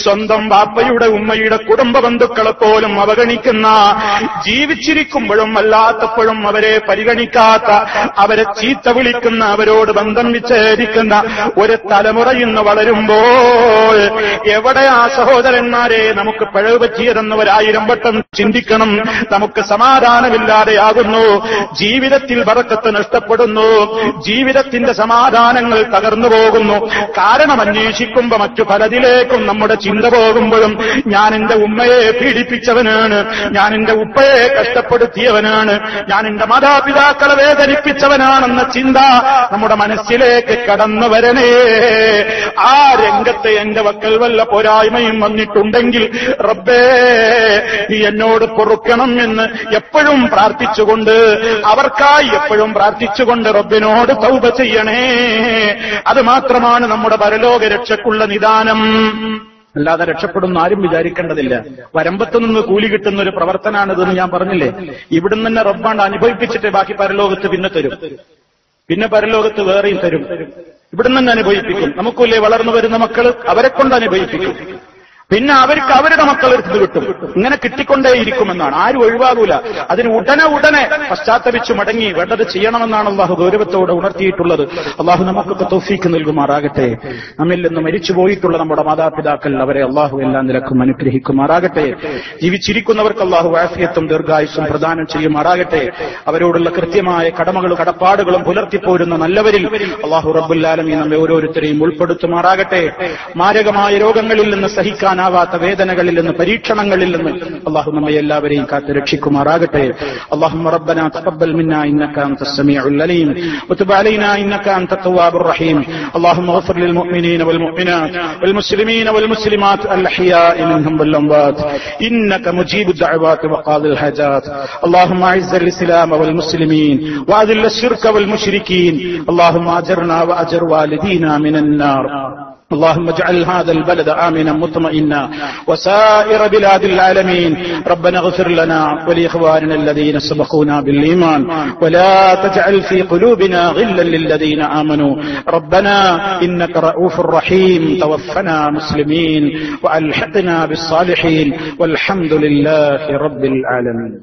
സ്വന്തം ബാപ്പയുടെ ഉമ്മയുടെ കുടുംബ ബന്ധുക്കളെ പോലും അവഗണിക്കുന്ന, ജീവിച്ചിരിക്കുമ്പോഴും അല്ലാത്തപ്പോഴും അവരെ പരിഗണിക്കാത്ത, അവരെ ചീത്ത വിളിക്കുന്ന, അവരോട് ബന്ധം വിച്ഛേദിക്കുന്ന ഒരു തലമുറ ഇന്ന് വളരുമ്പോൾ എവിടെയാ സഹോദരന്മാരെ നമുക്ക് പിഴവ് പറ്റിയതെന്ന് ഒരായിരം വട്ടം ചിന്തിക്കണം. നമുക്ക് സമാധാനമില്ലാതെയാകുന്നു, ജീവിതത്തിൽ ബറക്കത്ത് നഷ്ടപ്പെടുന്നു, ജീവിതത്തിന്റെ സമാധാനങ്ങൾ തകർന്നു പോകുന്നു. കാരണം അന്വേഷിക്കുമ്പോ മറ്റു പലതിലേക്കും നമ്മുടെ ചിന്ത പോകുമ്പോഴും ഞാൻ എന്റെ ഉമ്മയെ പീഡിപ്പിച്ചവനാണ്, ഞാൻ എന്റെ ഉപ്പയെ കഷ്ടപ്പെടുത്തിയവനാണ്, ഞാൻ എന്റെ മാതാപിതാക്കളെ വേദനിപ്പിച്ചവനാണെന്ന ചിന്ത നമ്മുടെ മനസ്സിലേക്ക് കടന്നു വരണേ. ആ രംഗത്ത് എന്റെ വക്കൽ വല്ല പോരായ്മയും വന്നിട്ടുണ്ടെങ്കിൽ റബ്ബേ നീ എന്നോട് പൊറുക്കണം എന്ന് എപ്പോഴും പ്രാർത്ഥിച്ചുകൊണ്ട്, അവർക്കായി എപ്പോഴും പ്രാർത്ഥിച്ചുകൊണ്ട് റബ്ബിനോട് തൗബ ചെയ്യണേ. അത് മാത്രമാണ് നമ്മുടെ പരലോക രക്ഷയ്ക്കുള്ള നിദാനം. അല്ലാതെ രക്ഷപ്പെടുന്ന ആരും വിചാരിക്കേണ്ടതില്ല. വരമ്പത്തു നിന്ന് കൂലി കിട്ടുന്ന ഒരു പ്രവർത്തനാണിതെന്ന് ഞാൻ പറഞ്ഞില്ലേ. ഇവിടുന്ന് തന്നെ റബ്ബാണ്ട് അനുഭവിപ്പിച്ചിട്ട് ബാക്കി പരലോകത്ത് പിന്നെ തരും, പിന്നെ പരലോകത്ത് വേറെയും തരും. ഇവിടുന്ന് തന്നെ അനുഭവിപ്പിക്കും. നമുക്കില്ലേ വളർന്നു വരുന്ന മക്കൾ, അവരെ കൊണ്ട് അനുഭവിപ്പിക്കും. പിന്നെ അവർക്ക് അവരുടെ മക്കൾ എടുത്ത് കിട്ടും. ഇങ്ങനെ കിട്ടിക്കൊണ്ടേയിരിക്കുമെന്നാണ്. ആരും ഒഴിവാകൂല. അതിന് ഉടനെ പശ്ചാത്തപിച്ചു മടങ്ങി വേണ്ടത് ചെയ്യണമെന്നാണ് അള്ളാഹു ഗൗരവത്തോടെ ഉണർത്തിയിട്ടുള്ളത്. അള്ളാഹു നമുക്കൊക്കെ തൗഫീക്ക് നൽകുമാറാകട്ടെ. നമ്മിൽ നിന്ന് മരിച്ചുപോയിട്ടുള്ള നമ്മുടെ മാതാപിതാക്കൾ, അവരെ അള്ളാഹു എല്ലാ നിലക്കും അനുഗ്രഹിക്കുമാറാകട്ടെ. ജീവിച്ചിരിക്കുന്നവർക്ക് അള്ളാഹു ആഫിയത്തും ദീർഘായുസ്സും പ്രദാനം ചെയ്യുമാറാകട്ടെ. അവരോടുള്ള കൃത്യമായ കടമകളും കടപ്പാടുകളും പുലർത്തിപ്പോരുന്ന നല്ലവരിൽ അള്ളാഹു റബ്ബുൽ ആലമീൻ നമ്മെ ഓരോരുത്തരെയും ഉൾപ്പെടുത്തുമാറാകട്ടെ. മാരകമായ രോഗങ്ങളിൽ നിന്ന് സഹിക്കാനാവാത്ത വേദനകളിൽ നിന്ന്, പരീക്ഷണങ്ങളിൽ നിന്ന് അള്ളാഹു നമ്മെ എല്ലാവരെയും കാത്ത് രക്ഷിക്കുമാറാകട്ടെ. اللهم ربنا تقبل منا إنك أنت السميع العليم وتب علينا إنك أنت التواب الرحيم. اللهم اغفر للمؤمنين والمؤمنات والمسلمين والمسلمات الأحياء منهم والأموات إنك مجيب الدعوات وقاضي الحاجات. اللهم أعز الإسلام والمسلمين وأذل الشرك والمشركين. اللهم أجرنا وأجر والدينا من النار. اللهم اجعل هذا البلد آمنا مطمئنا وسائر بلاد العالمين. ربنا اغفر لنا ولإخواننا الذين سبقونا بالإيمان ولا تجعل في قلوبنا غلا للذين آمنوا. ربنا إنك رؤوف رحيم. توفنا مسلمين وألحقنا بالصالحين والحمد لله رب العالمين.